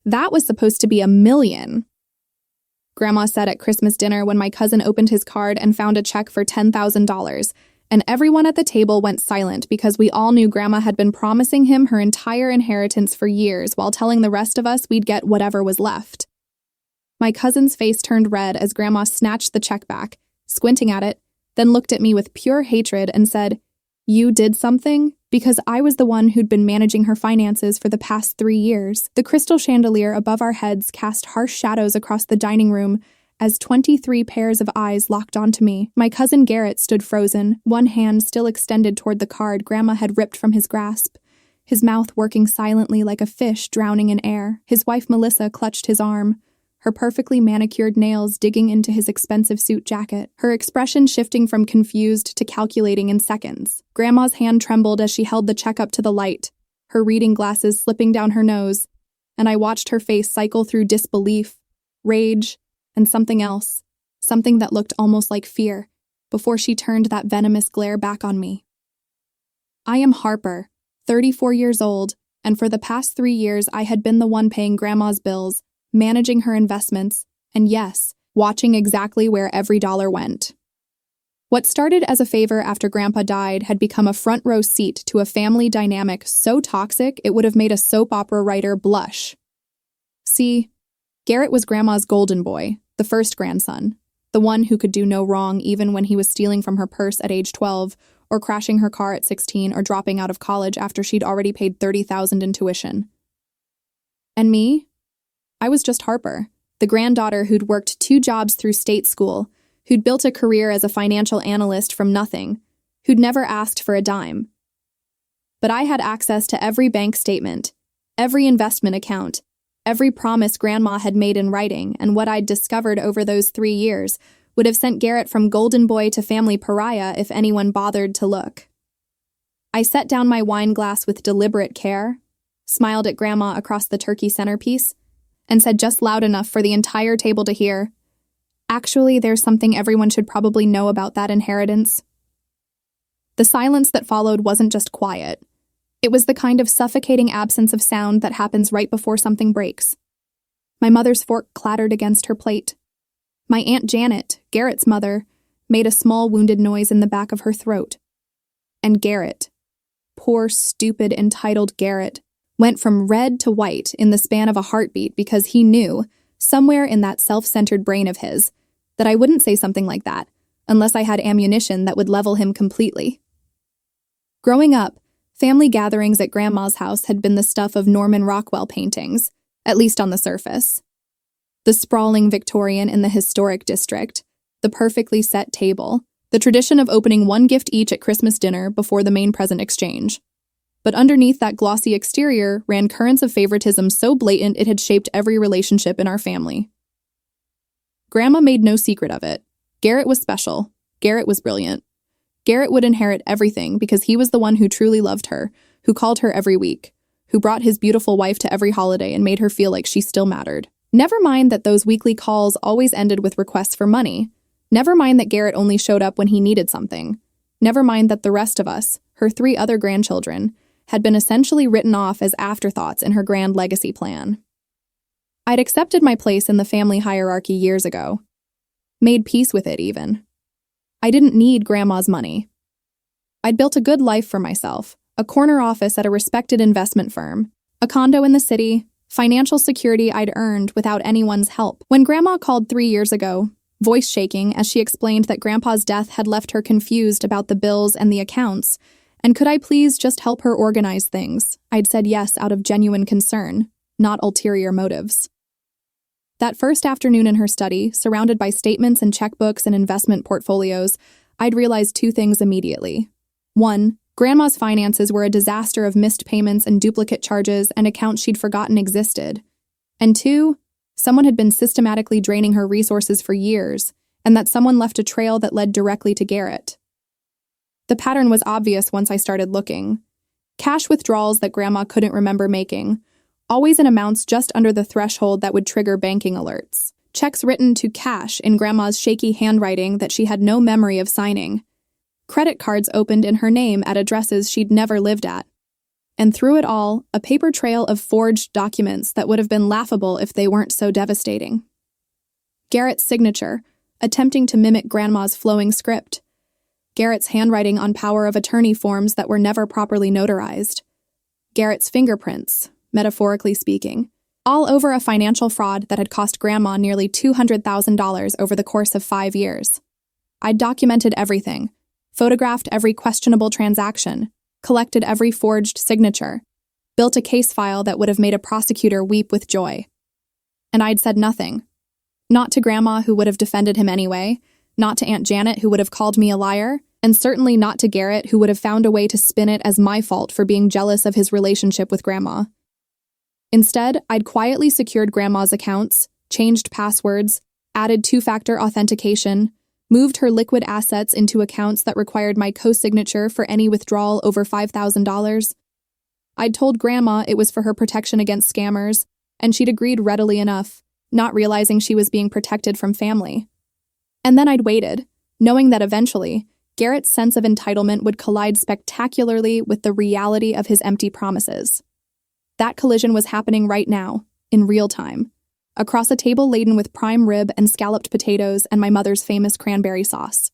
That was supposed to be $1 million. Grandma said at Christmas dinner when my cousin opened his card and found a check for $10,000, and everyone at the table went silent because we all knew Grandma had been promising him her entire inheritance for years while telling the rest of us we'd get whatever was left. My cousin's face turned red as Grandma snatched the check back, squinting at it, then looked at me with pure hatred and said, "You did something?" Because I was the one who'd been managing her finances for the past 3 years. The crystal chandelier above our heads cast harsh shadows across the dining room as 23 pairs of eyes locked onto me. My cousin Garrett stood frozen, one hand still extended toward the card Grandma had ripped from his grasp, his mouth working silently like a fish drowning in air. His wife Melissa clutched his arm, her perfectly manicured nails digging into his expensive suit jacket, her expression shifting from confused to calculating in seconds. Grandma's hand trembled as she held the check up to the light, her reading glasses slipping down her nose, and I watched her face cycle through disbelief, rage, and something else, something that looked almost like fear, before she turned that venomous glare back on me. I am Harper, 34 years old, and for the past 3 years I had been the one paying Grandma's bills, managing her investments, and yes, watching exactly where every dollar went. What started as a favor after Grandpa died had become a front-row seat to a family dynamic so toxic it would have made a soap opera writer blush. See, Garrett was Grandma's golden boy, the first grandson, the one who could do no wrong even when he was stealing from her purse at age 12, or crashing her car at 16, or dropping out of college after she'd already paid $30,000 in tuition. And me? I was just Harper, the granddaughter who'd worked 2 jobs through state school, who'd built a career as a financial analyst from nothing, who'd never asked for a dime. But I had access to every bank statement, every investment account, every promise Grandma had made in writing, and what I'd discovered over those 3 years would have sent Garrett from golden boy to family pariah if anyone bothered to look. I set down my wine glass with deliberate care, smiled at Grandma across the turkey centerpiece, and said just loud enough for the entire table to hear, "Actually, there's something everyone should probably know about that inheritance." The silence that followed wasn't just quiet. It was the kind of suffocating absence of sound that happens right before something breaks. My mother's fork clattered against her plate. My Aunt Janet, Garrett's mother, made a small wounded noise in the back of her throat. And Garrett, poor, stupid, entitled Garrett, went from red to white in the span of a heartbeat because he knew, somewhere in that self-centered brain of his, that I wouldn't say something like that unless I had ammunition that would level him completely. Growing up, family gatherings at Grandma's house had been the stuff of Norman Rockwell paintings, at least on the surface. The sprawling Victorian in the historic district, the perfectly set table, the tradition of opening one gift each at Christmas dinner before the main present exchange. But underneath that glossy exterior ran currents of favoritism so blatant it had shaped every relationship in our family. Grandma made no secret of it. Garrett was special. Garrett was brilliant. Garrett would inherit everything because he was the one who truly loved her, who called her every week, who brought his beautiful wife to every holiday and made her feel like she still mattered. Never mind that those weekly calls always ended with requests for money. Never mind that Garrett only showed up when he needed something. Never mind that the rest of us, her 3 other grandchildren, had been essentially written off as afterthoughts in her grand legacy plan. I'd accepted my place in the family hierarchy years ago. Made peace with it, even. I didn't need Grandma's money. I'd built a good life for myself, a corner office at a respected investment firm, a condo in the city, financial security I'd earned without anyone's help. When Grandma called 3 years ago, voice shaking as she explained that Grandpa's death had left her confused about the bills and the accounts, and could I please just help her organize things, I'd said yes out of genuine concern, not ulterior motives. That first afternoon in her study, surrounded by statements and checkbooks and investment portfolios, I'd realized 2 things immediately. 1, Grandma's finances were a disaster of missed payments and duplicate charges and accounts she'd forgotten existed. And 2, someone had been systematically draining her resources for years, and that someone left a trail that led directly to Garrett. The pattern was obvious once I started looking. Cash withdrawals that Grandma couldn't remember making, always in amounts just under the threshold that would trigger banking alerts. Checks written to cash in Grandma's shaky handwriting that she had no memory of signing. Credit cards opened in her name at addresses she'd never lived at. And through it all, a paper trail of forged documents that would have been laughable if they weren't so devastating. Garrett's signature, attempting to mimic Grandma's flowing script. Garrett's handwriting on power of attorney forms that were never properly notarized. Garrett's fingerprints, metaphorically speaking, all over a financial fraud that had cost Grandma nearly $200,000 over the course of 5 years. I'd documented everything, photographed every questionable transaction, collected every forged signature, built a case file that would have made a prosecutor weep with joy. And I'd said nothing. Not to Grandma, who would have defended him anyway, not to Aunt Janet, who would have called me a liar, and certainly not to Garrett, who would have found a way to spin it as my fault for being jealous of his relationship with Grandma. Instead, I'd quietly secured Grandma's accounts, changed passwords, added two-factor authentication, moved her liquid assets into accounts that required my co-signature for any withdrawal over $5,000. I'd told Grandma it was for her protection against scammers, and she'd agreed readily enough, not realizing she was being protected from family. And then I'd waited, knowing that eventually, Garrett's sense of entitlement would collide spectacularly with the reality of his empty promises. That collision was happening right now, in real time, across a table laden with prime rib and scalloped potatoes and my mother's famous cranberry sauce.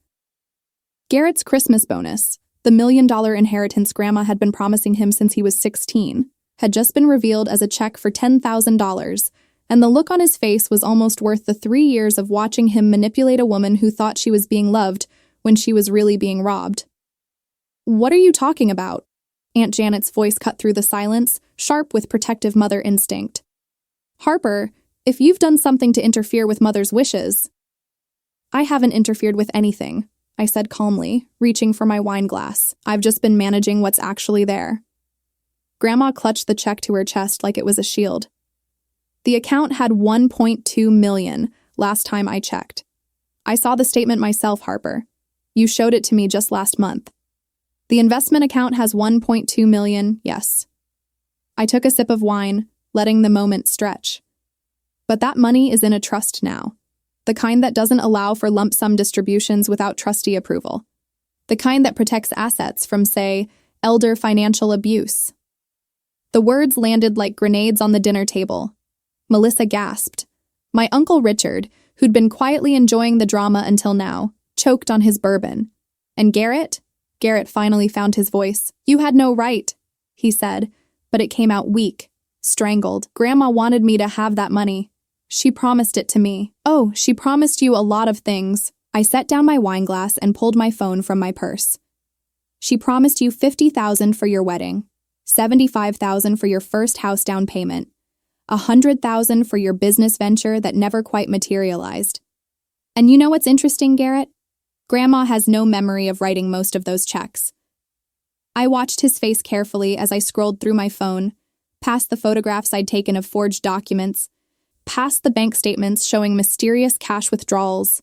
Garrett's Christmas bonus, the $1 million inheritance Grandma had been promising him since he was 16, had just been revealed as a check for $10,000, and the look on his face was almost worth the 3 years of watching him manipulate a woman who thought she was being loved when she was really being robbed. "What are you talking about?" Aunt Janet's voice cut through the silence, sharp with protective mother instinct. "Harper, if you've done something to interfere with Mother's wishes—" "I haven't interfered with anything," I said calmly, reaching for my wine glass. "I've just been managing what's actually there." Grandma clutched the check to her chest like it was a shield. The account had $1.2 million last time I checked. I saw the statement myself, Harper. You showed it to me just last month. The investment account has $1.2 million, yes. I took a sip of wine, letting the moment stretch. But that money is in a trust now. The kind that doesn't allow for lump sum distributions without trustee approval. The kind that protects assets from, say, elder financial abuse. The words landed like grenades on the dinner table. Melissa gasped. My Uncle Richard, who'd been quietly enjoying the drama until now, choked on his bourbon. And Garrett? Garrett finally found his voice. "You had no right," he said, but it came out weak, strangled. "Grandma wanted me to have that money. She promised it to me." "Oh, she promised you a lot of things." I set down my wine glass and pulled my phone from my purse. "She promised you $50,000 for your wedding, $75,000 for your first house down payment, $100,000 for your business venture that never quite materialized. And you know what's interesting, Garrett? Grandma has no memory of writing most of those checks." I watched his face carefully as I scrolled through my phone, past the photographs I'd taken of forged documents, past the bank statements showing mysterious cash withdrawals,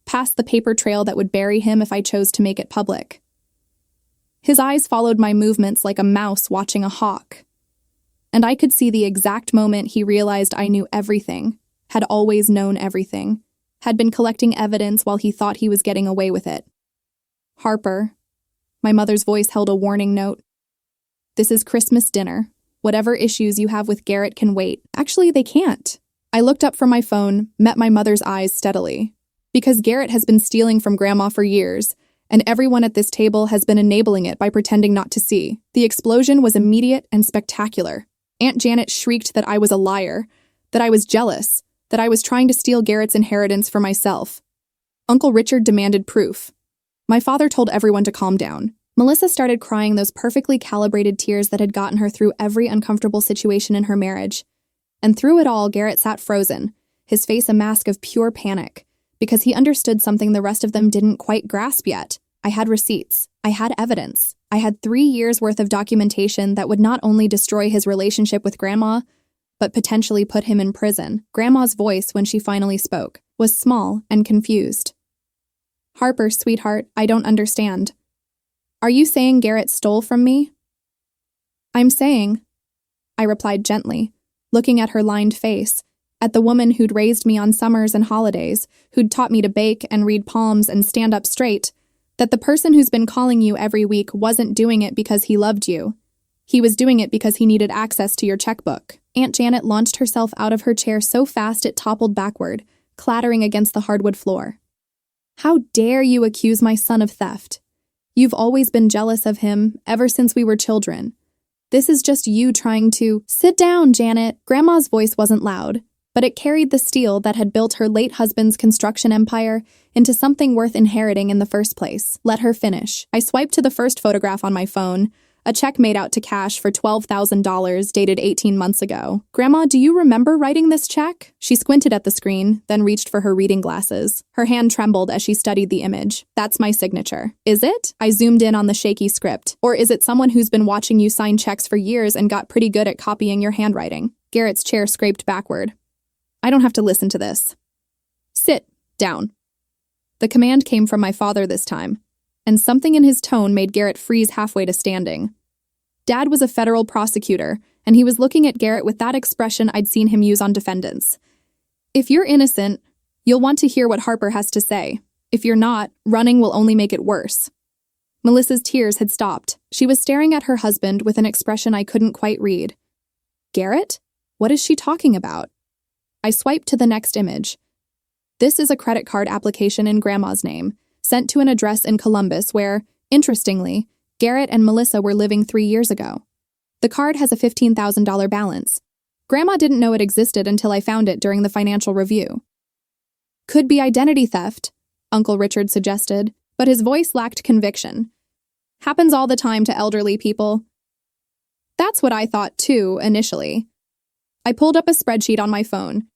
past the paper trail that would bury him if I chose to make it public. His eyes followed my movements like a mouse watching a hawk. And I could see the exact moment he realized I knew everything, had always known everything, had been collecting evidence while he thought he was getting away with it. "Harper," my mother's voice held a warning note. "This is Christmas dinner. Whatever issues you have with Garrett can wait." Actually, they can't. I looked up from my phone, met my mother's eyes steadily. Because Garrett has been stealing from Grandma for years, and everyone at this table has been enabling it by pretending not to see. The explosion was immediate and spectacular. Aunt Janet shrieked that I was a liar, that I was jealous, that I was trying to steal Garrett's inheritance for myself. Uncle Richard demanded proof. My father told everyone to calm down. Melissa started crying those perfectly calibrated tears that had gotten her through every uncomfortable situation in her marriage. And through it all, Garrett sat frozen, his face a mask of pure panic, because he understood something the rest of them didn't quite grasp yet. I had receipts. I had evidence. I had 3 years' worth of documentation that would not only destroy his relationship with Grandma, but potentially put him in prison. Grandma's voice, when she finally spoke, was small and confused. "Harper, sweetheart, I don't understand. Are you saying Garrett stole from me?" "I'm saying," I replied gently, looking at her lined face, at the woman who'd raised me on summers and holidays, who'd taught me to bake and read palms and stand up straight, that the person who's been calling you every week wasn't doing it because he loved you. He was doing it because he needed access to your checkbook. Aunt Janet launched herself out of her chair so fast it toppled backward, clattering against the hardwood floor. How dare you accuse my son of theft? You've always been jealous of him, ever since we were children. This is just you trying to— Sit down, Janet. Grandma's voice wasn't loud, but it carried the steel that had built her late husband's construction empire into something worth inheriting in the first place. Let her finish. I swiped to the first photograph on my phone, a check made out to cash for $12,000 dated 18 months ago. Grandma, do you remember writing this check? She squinted at the screen, then reached for her reading glasses. Her hand trembled as she studied the image. That's my signature. Is it? I zoomed in on the shaky script. Or is it someone who's been watching you sign checks for years and got pretty good at copying your handwriting? Garrett's chair scraped backward. I don't have to listen to this. Sit down. The command came from my father this time, and something in his tone made Garrett freeze halfway to standing. Dad was a federal prosecutor, and he was looking at Garrett with that expression I'd seen him use on defendants. If you're innocent, you'll want to hear what Harper has to say. If you're not, running will only make it worse. Melissa's tears had stopped. She was staring at her husband with an expression I couldn't quite read. Garrett? What is she talking about? I swiped to the next image. This is a credit card application in Grandma's name, sent to an address in Columbus where, interestingly, Garrett and Melissa were living 3 years ago. The card has a $15,000 balance. Grandma didn't know it existed until I found it during the financial review. Could be identity theft, Uncle Richard suggested, but his voice lacked conviction. Happens all the time to elderly people. That's what I thought too, initially. I pulled up a spreadsheet on my phone.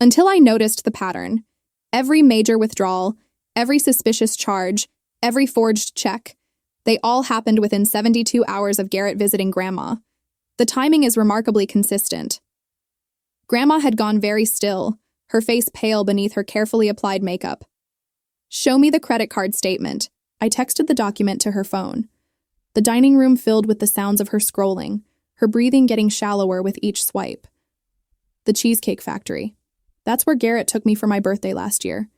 Until I noticed the pattern. Every major withdrawal, every suspicious charge, every forged check, they all happened within 72 hours of Garrett visiting Grandma. The timing is remarkably consistent. Grandma had gone very still, her face pale beneath her carefully applied makeup. Show me the credit card statement. I texted the document to her phone. The dining room filled with the sounds of her scrolling, her breathing getting shallower with each swipe. The Cheesecake Factory. That's where Garrett took me for my birthday last year.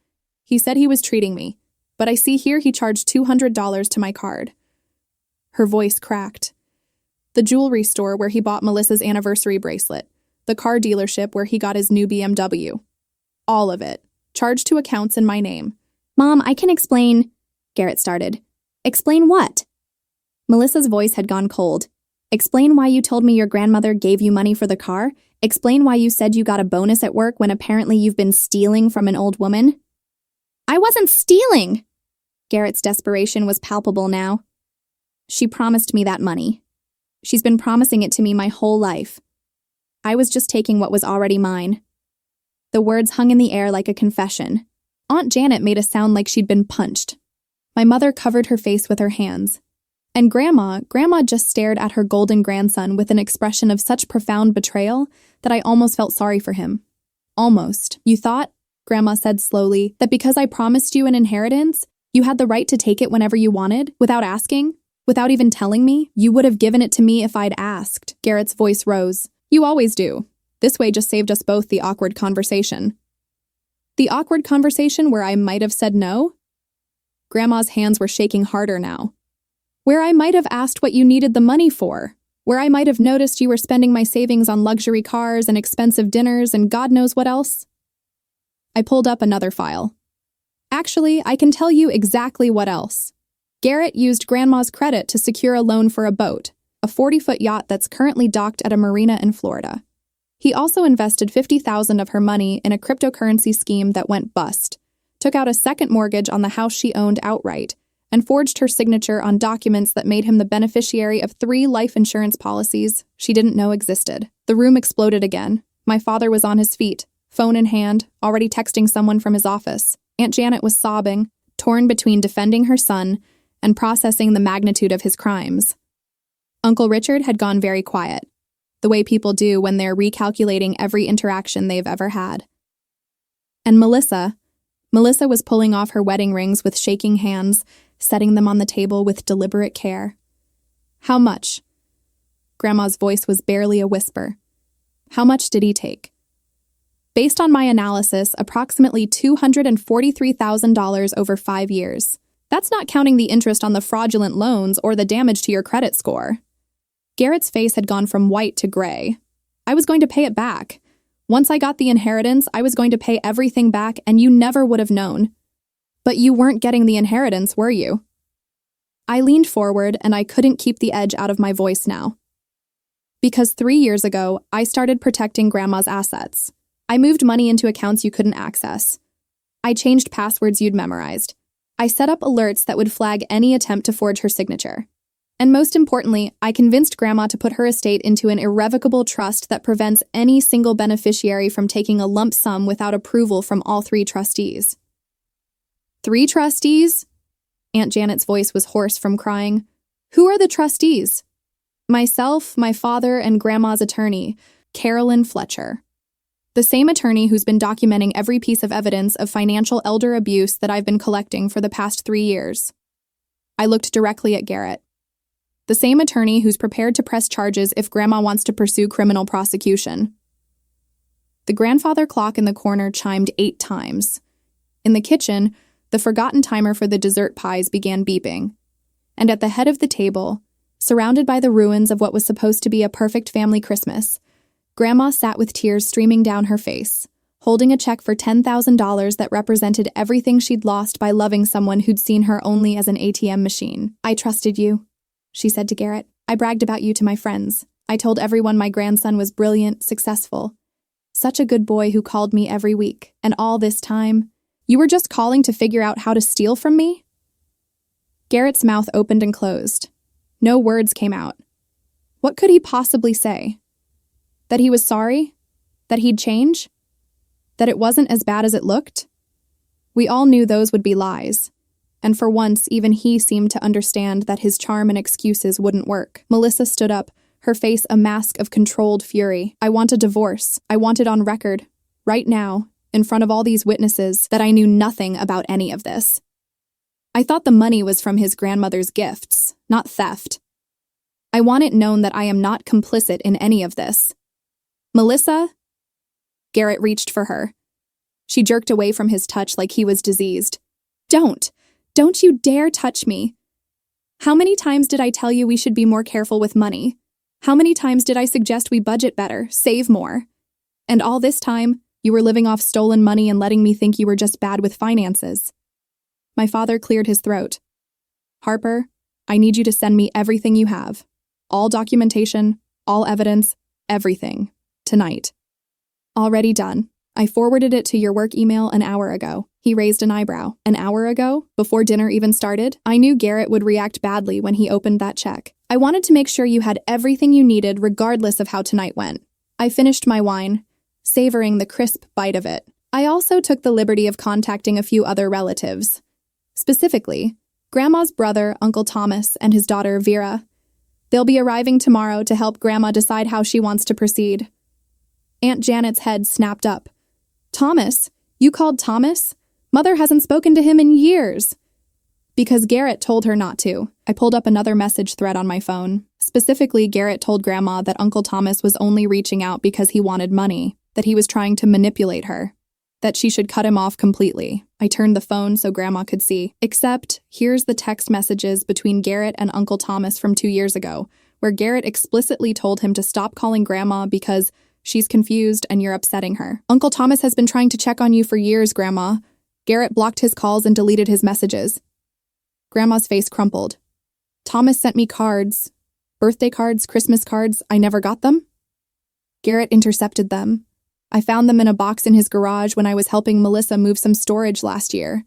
He said he was treating me, but I see here he charged $200 to my card. Her voice cracked. The jewelry store where he bought Melissa's anniversary bracelet. The car dealership where he got his new BMW. All of it. Charged to accounts in my name. Mom, I can explain, Garrett started. Explain what? Melissa's voice had gone cold. Explain why you told me your grandmother gave you money for the car? Explain why you said you got a bonus at work when apparently you've been stealing from an old woman? I wasn't stealing! Garrett's desperation was palpable now. She promised me that money. She's been promising it to me my whole life. I was just taking what was already mine. The words hung in the air like a confession. Aunt Janet made a sound like she'd been punched. My mother covered her face with her hands. And Grandma just stared at her golden grandson with an expression of such profound betrayal that I almost felt sorry for him. Almost. You thought, Grandma said slowly, that because I promised you an inheritance, you had the right to take it whenever you wanted, without asking? Without even telling me? You would have given it to me if I'd asked. Garrett's voice rose. You always do. This way just saved us both the awkward conversation. The awkward conversation where I might have said no? Grandma's hands were shaking harder now. Where I might have asked what you needed the money for. Where I might have noticed you were spending my savings on luxury cars and expensive dinners and God knows what else. I pulled up another file. Actually, I can tell you exactly what else. Garrett used Grandma's credit to secure a loan for a boat, a 40-foot yacht that's currently docked at a marina in Florida. He also invested $50,000 of her money in a cryptocurrency scheme that went bust, took out a second mortgage on the house she owned outright, and forged her signature on documents that made him the beneficiary of 3 life insurance policies she didn't know existed. The room exploded again. My father was on his feet, phone in hand, already texting someone from his office. Aunt Janet was sobbing, torn between defending her son and processing the magnitude of his crimes. Uncle Richard had gone very quiet, the way people do when they're recalculating every interaction they've ever had. And Melissa was pulling off her wedding rings with shaking hands, setting them on the table with deliberate care. How much? Grandma's voice was barely a whisper. How much did he take? Based on my analysis, approximately $243,000 over 5 years. That's not counting the interest on the fraudulent loans or the damage to your credit score. Garrett's face had gone from white to gray. I was going to pay it back. Once I got the inheritance, I was going to pay everything back, and you never would have known. But you weren't getting the inheritance, were you? I leaned forward, and I couldn't keep the edge out of my voice now. Because 3 years ago, I started protecting Grandma's assets. I moved money into accounts you couldn't access. I changed passwords you'd memorized. I set up alerts that would flag any attempt to forge her signature. And most importantly, I convinced Grandma to put her estate into an irrevocable trust that prevents any single beneficiary from taking a lump sum without approval from all 3 trustees. 3 trustees? Aunt Janet's voice was hoarse from crying. Who are the trustees? Myself, my father, and Grandma's attorney, Carolyn Fletcher. The same attorney who's been documenting every piece of evidence of financial elder abuse that I've been collecting for the past 3 years. I looked directly at Garrett. The same attorney who's prepared to press charges if Grandma wants to pursue criminal prosecution. The grandfather clock in the corner chimed 8 times. In the kitchen, the forgotten timer for the dessert pies began beeping. And at the head of the table, surrounded by the ruins of what was supposed to be a perfect family Christmas, Grandma sat with tears streaming down her face, holding a check for $10,000 that represented everything she'd lost by loving someone who'd seen her only as an ATM machine. I trusted you, she said to Garrett. I bragged about you to my friends. I told everyone my grandson was brilliant, successful. Such a good boy who called me every week. And all this time, you were just calling to figure out how to steal from me? Garrett's mouth opened and closed. No words came out. What could he possibly say? That he was sorry? That he'd change? That it wasn't as bad as it looked? We all knew those would be lies. And for once, even he seemed to understand that his charm and excuses wouldn't work. Melissa stood up, her face a mask of controlled fury. I want a divorce. I want it on record, right now, in front of all these witnesses, that I knew nothing about any of this. I thought the money was from his grandmother's gifts, not theft. I want it known that I am not complicit in any of this. Melissa? Garrett reached for her. She jerked away from his touch like he was diseased. Don't you dare touch me. How many times did I tell you we should be more careful with money? How many times did I suggest we budget better, save more? And all this time, you were living off stolen money and letting me think you were just bad with finances. My father cleared his throat. Harper, I need you to send me everything you have. All documentation, all evidence, everything. Tonight. Already done. I forwarded it to your work email an hour ago. He raised an eyebrow. An hour ago? Before dinner even started? I knew Garrett would react badly when he opened that check. I wanted to make sure you had everything you needed regardless of how tonight went. I finished my wine, savoring the crisp bite of it. I also took the liberty of contacting a few other relatives. Specifically, Grandma's brother, Uncle Thomas, and his daughter, Vera. They'll be arriving tomorrow to help Grandma decide how she wants to proceed. Aunt Janet's head snapped up. Thomas? You called Thomas? Mother hasn't spoken to him in years. Because Garrett told her not to. I pulled up another message thread on my phone. Specifically, Garrett told Grandma that Uncle Thomas was only reaching out because he wanted money, that he was trying to manipulate her, that she should cut him off completely. I turned the phone so Grandma could see. Except, here's the text messages between Garrett and Uncle Thomas from 2 years ago, where Garrett explicitly told him to stop calling Grandma because she's confused and you're upsetting her. Uncle Thomas has been trying to check on you for years, Grandma. Garrett blocked his calls and deleted his messages. Grandma's face crumpled. Thomas sent me cards. Birthday cards, Christmas cards. I never got them? Garrett intercepted them. I found them in a box in his garage when I was helping Melissa move some storage last year.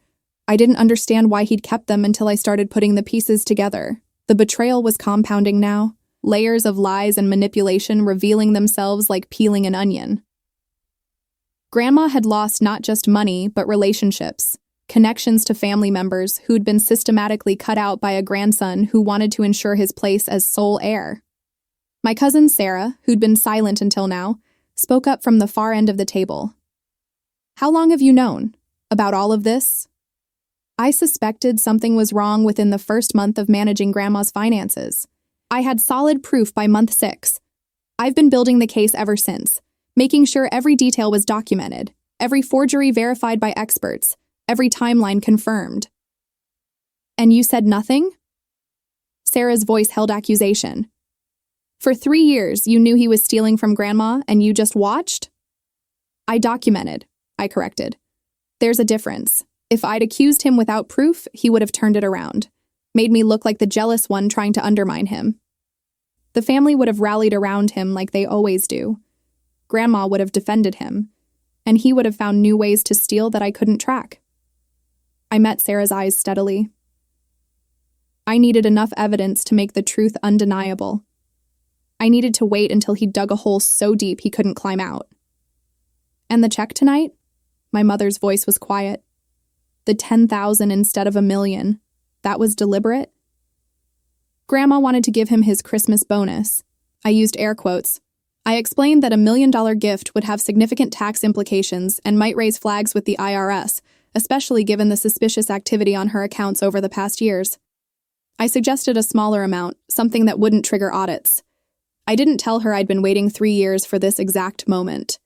I didn't understand why he'd kept them until I started putting the pieces together. The betrayal was compounding now. Layers of lies and manipulation revealing themselves like peeling an onion. Grandma had lost not just money, but relationships, connections to family members who'd been systematically cut out by a grandson who wanted to ensure his place as sole heir. My cousin Sarah, who'd been silent until now, spoke up from the far end of the table. How long have you known about all of this? I suspected something was wrong within the first month of managing Grandma's finances. I had solid proof by month 6. I've been building the case ever since, making sure every detail was documented, every forgery verified by experts, every timeline confirmed. And you said nothing? Sarah's voice held accusation. For 3 years, you knew he was stealing from Grandma and you just watched? I documented, I corrected. There's a difference. If I'd accused him without proof, he would have turned it around, made me look like the jealous one trying to undermine him. The family would have rallied around him like they always do. Grandma would have defended him, and he would have found new ways to steal that I couldn't track. I met Sarah's eyes steadily. I needed enough evidence to make the truth undeniable. I needed to wait until he dug a hole so deep he couldn't climb out. And the check tonight? My mother's voice was quiet. The 10,000 instead of $1 million. That was deliberate? Grandma wanted to give him his Christmas bonus. I used air quotes. I explained that $1 million gift would have significant tax implications and might raise flags with the IRS, especially given the suspicious activity on her accounts over the past years. I suggested a smaller amount, something that wouldn't trigger audits. I didn't tell her I'd been waiting 3 years for this exact moment.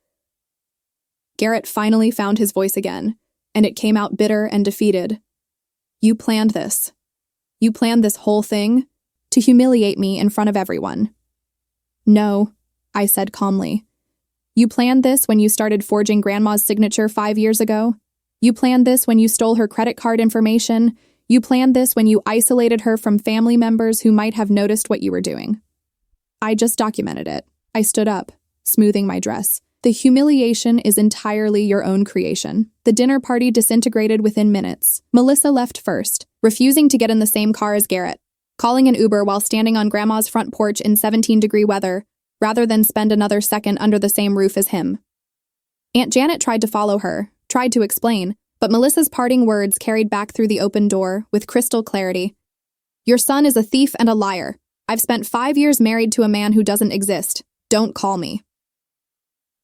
Garrett finally found his voice again, and it came out bitter and defeated. You planned this. You planned this whole thing to humiliate me in front of everyone. No, I said calmly. You planned this when you started forging Grandma's signature 5 years ago? You planned this when you stole her credit card information? You planned this when you isolated her from family members who might have noticed what you were doing? I just documented it. I stood up, smoothing my dress. The humiliation is entirely your own creation. The dinner party disintegrated within minutes. Melissa left first, refusing to get in the same car as Garrett, calling an Uber while standing on Grandma's front porch in 17-degree weather, rather than spend another second under the same roof as him. Aunt Janet tried to follow her, tried to explain, but Melissa's parting words carried back through the open door with crystal clarity. Your son is a thief and a liar. I've spent 5 years married to a man who doesn't exist. Don't call me.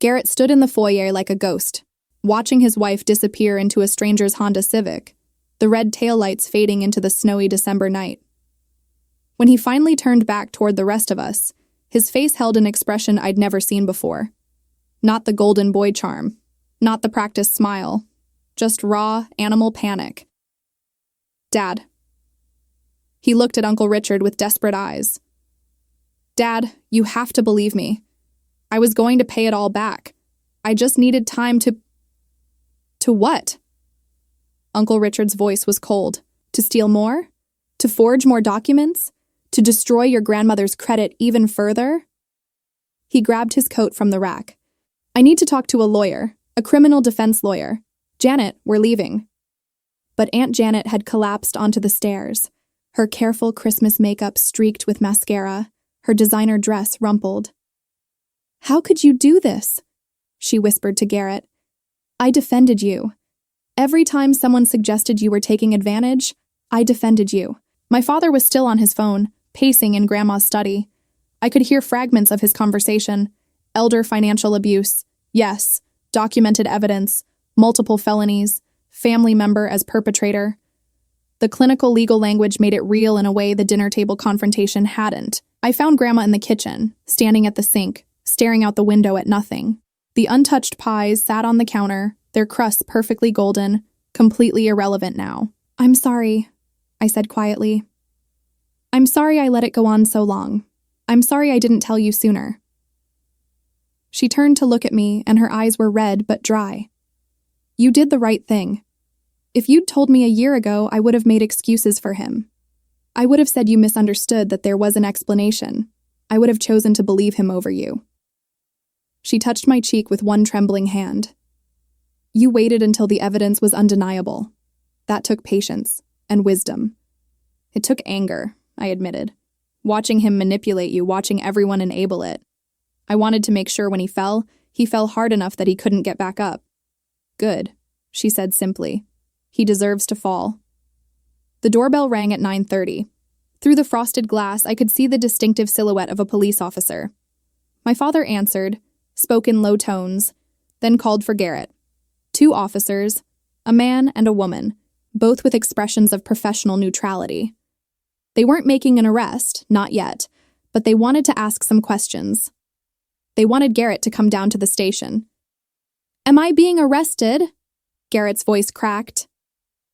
Garrett stood in the foyer like a ghost, watching his wife disappear into a stranger's Honda Civic, the red taillights fading into the snowy December night. When he finally turned back toward the rest of us, his face held an expression I'd never seen before. Not the golden boy charm, not the practiced smile, just raw, animal panic. Dad. He looked at Uncle Richard with desperate eyes. Dad, you have to believe me. I was going to pay it all back. I just needed time to... To what? Uncle Richard's voice was cold. To steal more? To forge more documents? To destroy your grandmother's credit even further? He grabbed his coat from the rack. I need to talk to a lawyer, a criminal defense lawyer. Janet, we're leaving. But Aunt Janet had collapsed onto the stairs, her careful Christmas makeup streaked with mascara, her designer dress rumpled. How could you do this? She whispered to Garrett. I defended you. Every time someone suggested you were taking advantage, I defended you. My father was still on his phone, pacing in Grandma's study. I could hear fragments of his conversation. Elder financial abuse. Yes. Documented evidence. Multiple felonies. Family member as perpetrator. The clinical legal language made it real in a way the dinner table confrontation hadn't. I found Grandma in the kitchen, standing at the sink, staring out the window at nothing. The untouched pies sat on the counter, their crusts perfectly golden, completely irrelevant now. I'm sorry, I said quietly. I'm sorry I let it go on so long. I'm sorry I didn't tell you sooner. She turned to look at me, and her eyes were red but dry. You did the right thing. If you'd told me a year ago, I would have made excuses for him. I would have said you misunderstood, that there was an explanation. I would have chosen to believe him over you. She touched my cheek with one trembling hand. You waited until the evidence was undeniable. That took patience and wisdom. It took anger, I admitted. Watching him manipulate you, watching everyone enable it. I wanted to make sure when he fell hard enough that he couldn't get back up. Good, she said simply. He deserves to fall. The doorbell rang at 9:30. Through the frosted glass, I could see the distinctive silhouette of a police officer. My father answered, spoke in low tones, then called for Garrett. 2 officers, a man and a woman, both with expressions of professional neutrality. They weren't making an arrest, not yet, but they wanted to ask some questions. They wanted Garrett to come down to the station. Am I being arrested? Garrett's voice cracked.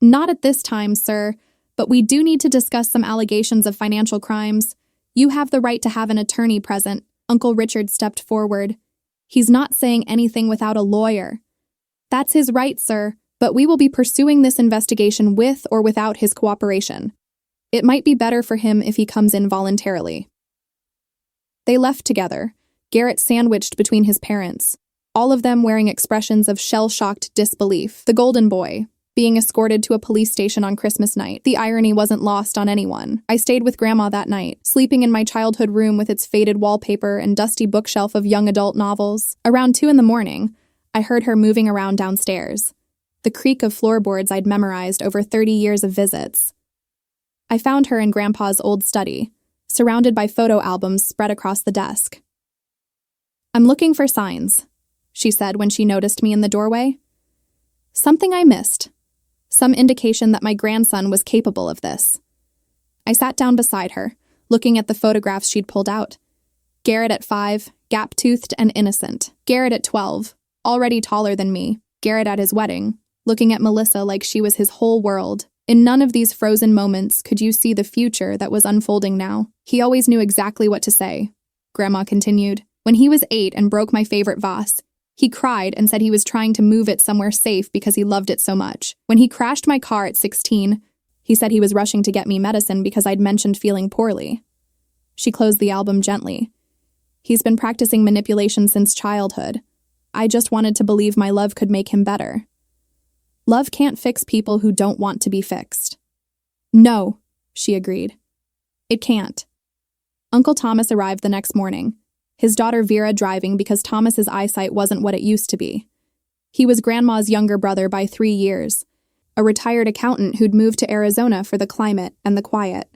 Not at this time, sir, but we do need to discuss some allegations of financial crimes. You have the right to have an attorney present. Uncle Richard stepped forward. He's not saying anything without a lawyer. That's his right, sir, but we will be pursuing this investigation with or without his cooperation. It might be better for him if he comes in voluntarily. They left together, Garrett sandwiched between his parents, all of them wearing expressions of shell-shocked disbelief. The golden boy, being escorted to a police station on Christmas night. The irony wasn't lost on anyone. I stayed with Grandma that night, sleeping in my childhood room with its faded wallpaper and dusty bookshelf of young adult novels. Around 2 a.m, I heard her moving around downstairs, the creak of floorboards I'd memorized over 30 years of visits. I found her in Grandpa's old study, surrounded by photo albums spread across the desk. "I'm looking for signs," she said when she noticed me in the doorway. "Something I missed. Some indication that my grandson was capable of this." I sat down beside her, looking at the photographs she'd pulled out. Garrett at 5, gap-toothed and innocent. Garrett at 12, already taller than me. Garrett at his wedding, looking at Melissa like she was his whole world. In none of these frozen moments could you see the future that was unfolding now. "He always knew exactly what to say," Grandma continued. "When he was 8 and broke my favorite vase, he cried and said he was trying to move it somewhere safe because he loved it so much. When he crashed my car at 16, he said he was rushing to get me medicine because I'd mentioned feeling poorly." She closed the album gently. "He's been practicing manipulation since childhood. I just wanted to believe my love could make him better." Love can't fix people who don't want to be fixed. "No," she agreed. "It can't." Uncle Thomas arrived the next morning, his daughter Vera driving because Thomas's eyesight wasn't what it used to be. He was Grandma's younger brother by 3 years, a retired accountant who'd moved to Arizona for the climate and the quiet.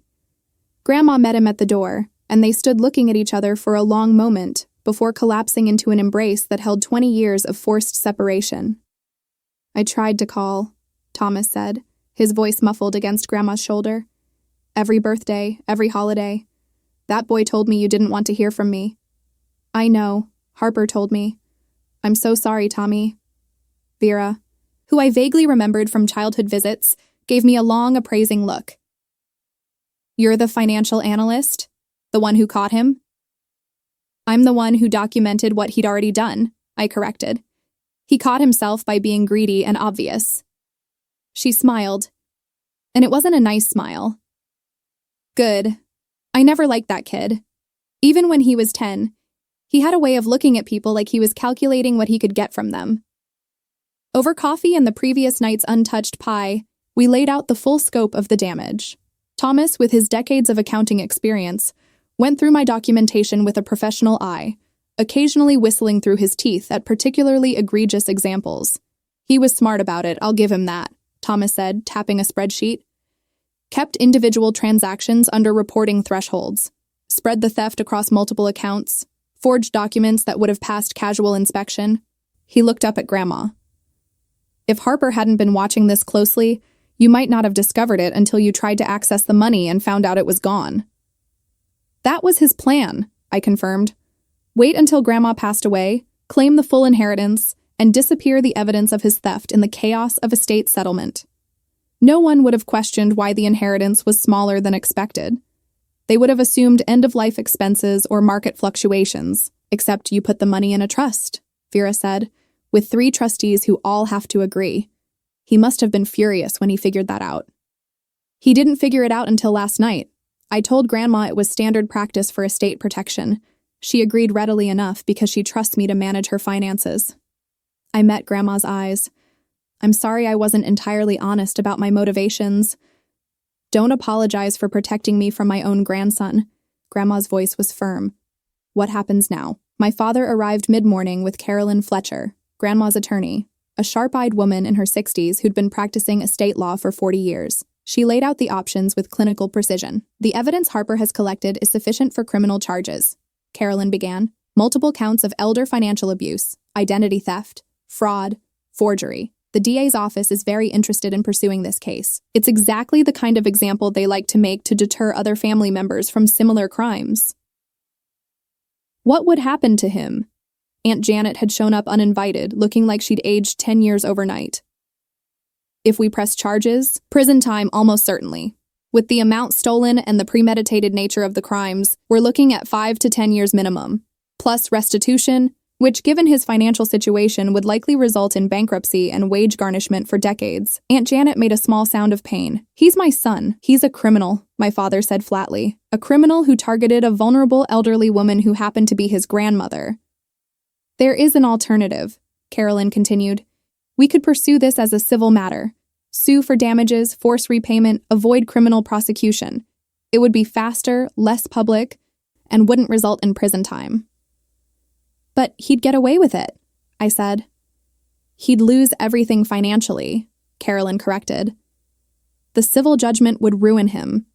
Grandma met him at the door, and they stood looking at each other for a long moment before collapsing into an embrace that held 20 years of forced separation. "I tried to call," Thomas said, his voice muffled against Grandma's shoulder. "Every birthday, every holiday. That boy told me you didn't want to hear from me." "I know. Harper told me. I'm so sorry, Tommy." Vera, who I vaguely remembered from childhood visits, gave me a long, appraising look. "You're the financial analyst? The one who caught him?" "I'm the one who documented what he'd already done," I corrected. "He caught himself by being greedy and obvious." She smiled, and it wasn't a nice smile. "Good. I never liked that kid. Even when he was 10, he had a way of looking at people like he was calculating what he could get from them." Over coffee and the previous night's untouched pie, we laid out the full scope of the damage. Thomas, with his decades of accounting experience, went through my documentation with a professional eye, occasionally whistling through his teeth at particularly egregious examples. "He was smart about it, I'll give him that," Thomas said, tapping a spreadsheet. "Kept individual transactions under reporting thresholds, spread the theft across multiple accounts, forged documents that would have passed casual inspection." He looked up at Grandma. "If Harper hadn't been watching this closely, you might not have discovered it until you tried to access the money and found out it was gone." "That was his plan," I confirmed. "Wait until Grandma passed away, claim the full inheritance, and disappear the evidence of his theft in the chaos of estate settlement. No one would have questioned why the inheritance was smaller than expected. They would have assumed end-of-life expenses or market fluctuations, except you put the money in a trust," Vera said, "with 3 trustees who all have to agree. He must have been furious when he figured that out." "He didn't figure it out until last night. I told Grandma it was standard practice for estate protection. She agreed readily enough because she trusts me to manage her finances." I met Grandma's eyes. "I'm sorry I wasn't entirely honest about my motivations." "Don't apologize for protecting me from my own grandson." Grandma's voice was firm. "What happens now?" My father arrived mid-morning with Carolyn Fletcher, Grandma's attorney, a sharp-eyed woman in her 60s who'd been practicing estate law for 40 years. She laid out the options with clinical precision. "The evidence Harper has collected is sufficient for criminal charges," Carolyn began. "Multiple counts of elder financial abuse, identity theft, fraud, forgery. The DA's office is very interested in pursuing this case. It's exactly the kind of example they like to make to deter other family members from similar crimes." "What would happen to him?" Aunt Janet had shown up uninvited, looking like she'd aged 10 years overnight. "If we press charges, prison time almost certainly," With the amount stolen and the premeditated nature of the crimes, we're looking at 5 to 10 years minimum, plus restitution, which, given his financial situation, would likely result in bankruptcy and wage garnishment for decades. Aunt Janet made a small sound of pain. He's my son. He's a criminal, my father said flatly. A criminal who targeted a vulnerable elderly woman who happened to be his grandmother. There is an alternative, Carolyn continued. We could pursue this as a civil matter. Sue for damages, force repayment, avoid criminal prosecution. It would be faster, less public, and wouldn't result in prison time. But he'd get away with it, I said. He'd lose everything financially, Carolyn corrected. The civil judgment would ruin him.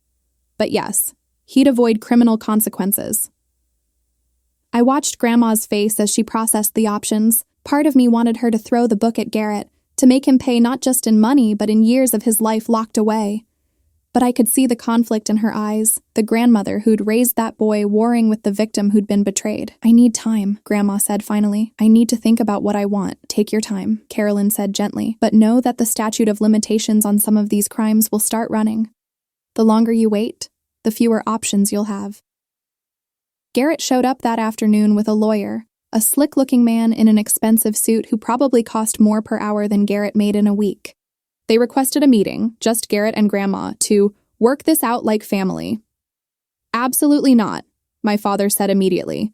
But yes, he'd avoid criminal consequences. I watched Grandma's face as she processed the options. Part of me wanted her to throw the book at Garrett, to make him pay not just in money but in years of his life locked away. But I could see the conflict in her eyes, the grandmother who'd raised that boy warring with the victim who'd been betrayed. I need time, Grandma said finally. I need to think about what I want. Take your time, Carolyn said gently. But know that the statute of limitations on some of these crimes will start running. The longer you wait, the fewer options you'll have. Garrett showed up that afternoon with a lawyer, a slick-looking man in an expensive suit who probably cost more per hour than Garrett made in a week. They requested a meeting, just Garrett and Grandma, to work this out like family. Absolutely not, my father said immediately.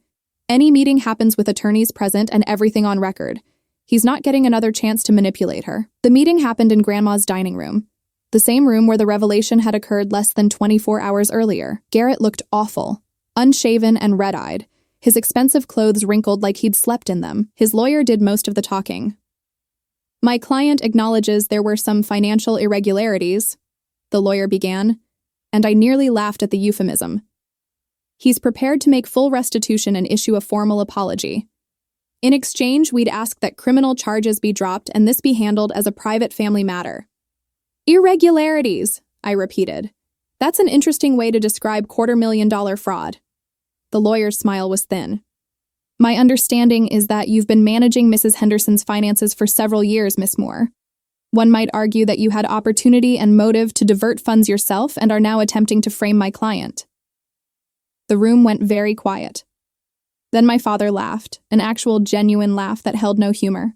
Any meeting happens with attorneys present and everything on record. He's not getting another chance to manipulate her. The meeting happened in Grandma's dining room, the same room where the revelation had occurred less than 24 hours earlier. Garrett looked awful, unshaven and red-eyed, his expensive clothes wrinkled like he'd slept in them. His lawyer did most of the talking. My client acknowledges there were some financial irregularities, the lawyer began, and I nearly laughed at the euphemism. He's prepared to make full restitution and issue a formal apology. In exchange, we'd ask that criminal charges be dropped and this be handled as a private family matter. Irregularities, I repeated. That's an interesting way to describe $250,000 fraud. The lawyer's smile was thin. My understanding is that you've been managing Mrs. Henderson's finances for several years, Miss Moore. One might argue that you had opportunity and motive to divert funds yourself and are now attempting to frame my client. The room went very quiet. Then my father laughed, an actual genuine laugh that held no humor.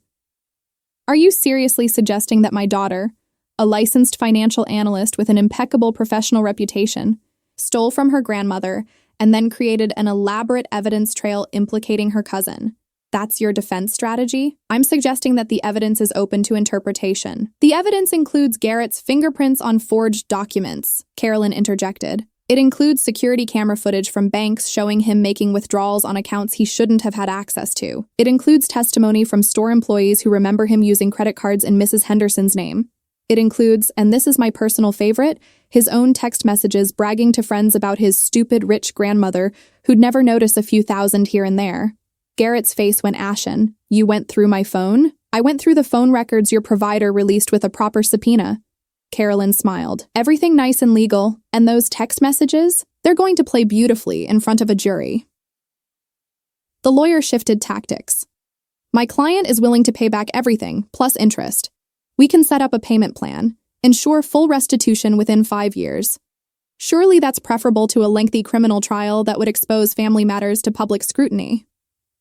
Are you seriously suggesting that my daughter, a licensed financial analyst with an impeccable professional reputation, stole from her grandmother and then created an elaborate evidence trail implicating her cousin? That's your defense strategy? I'm suggesting that the evidence is open to interpretation. The evidence includes Garrett's fingerprints on forged documents, Carolyn interjected. It includes security camera footage from banks showing him making withdrawals on accounts he shouldn't have had access to. It includes testimony from store employees who remember him using credit cards in Mrs. Henderson's name. It includes, and this is my personal favorite, his own text messages bragging to friends about his stupid rich grandmother who'd never notice a few thousand here and there. Garrett's face went ashen. You went through my phone? I went through the phone records your provider released with a proper subpoena. Carolyn smiled. Everything nice and legal, and those text messages? They're going to play beautifully in front of a jury. The lawyer shifted tactics. My client is willing to pay back everything, plus interest. We can set up a payment plan, ensure full restitution within 5 years. Surely that's preferable to a lengthy criminal trial that would expose family matters to public scrutiny.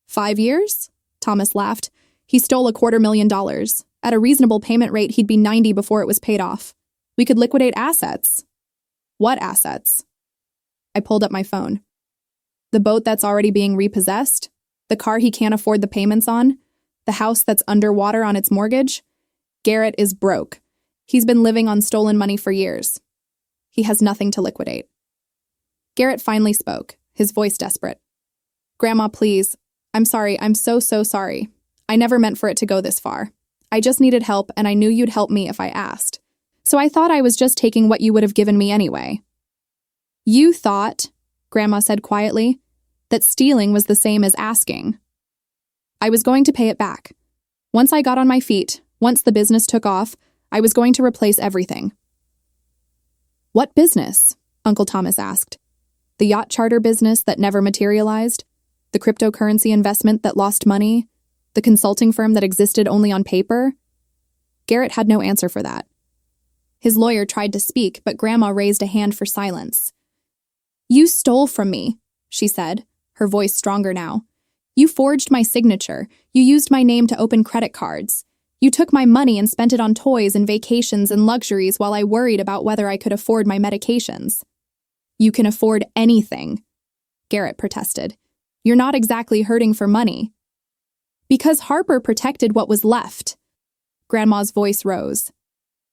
5 years? Thomas laughed. He stole $250,000. At a reasonable payment rate, he'd be 90 before it was paid off. We could liquidate assets. What assets? I pulled up my phone. The boat that's already being repossessed? The car he can't afford the payments on? The house that's underwater on its mortgage? Garrett is broke. He's been living on stolen money for years. He has nothing to liquidate. Garrett finally spoke, his voice desperate. Grandma, please. I'm sorry. I'm so sorry. I never meant for it to go this far. I just needed help, and I knew you'd help me if I asked. So I thought I was just taking what you would have given me anyway. You thought, Grandma said quietly, that stealing was the same as asking. I was going to pay it back. Once I got on my feet, once the business took off, I was going to replace everything. What business? Uncle Thomas asked. The yacht charter business that never materialized? The cryptocurrency investment that lost money? The consulting firm that existed only on paper? Garrett had no answer for that. His lawyer tried to speak, but Grandma raised a hand for silence. "You stole from me," she said, her voice stronger now. "You forged my signature. You used my name to open credit cards. You took my money and spent it on toys and vacations and luxuries while I worried about whether I could afford my medications." "You can afford anything," Garrett protested. "You're not exactly hurting for money." "Because Harper protected what was left." Grandma's voice rose.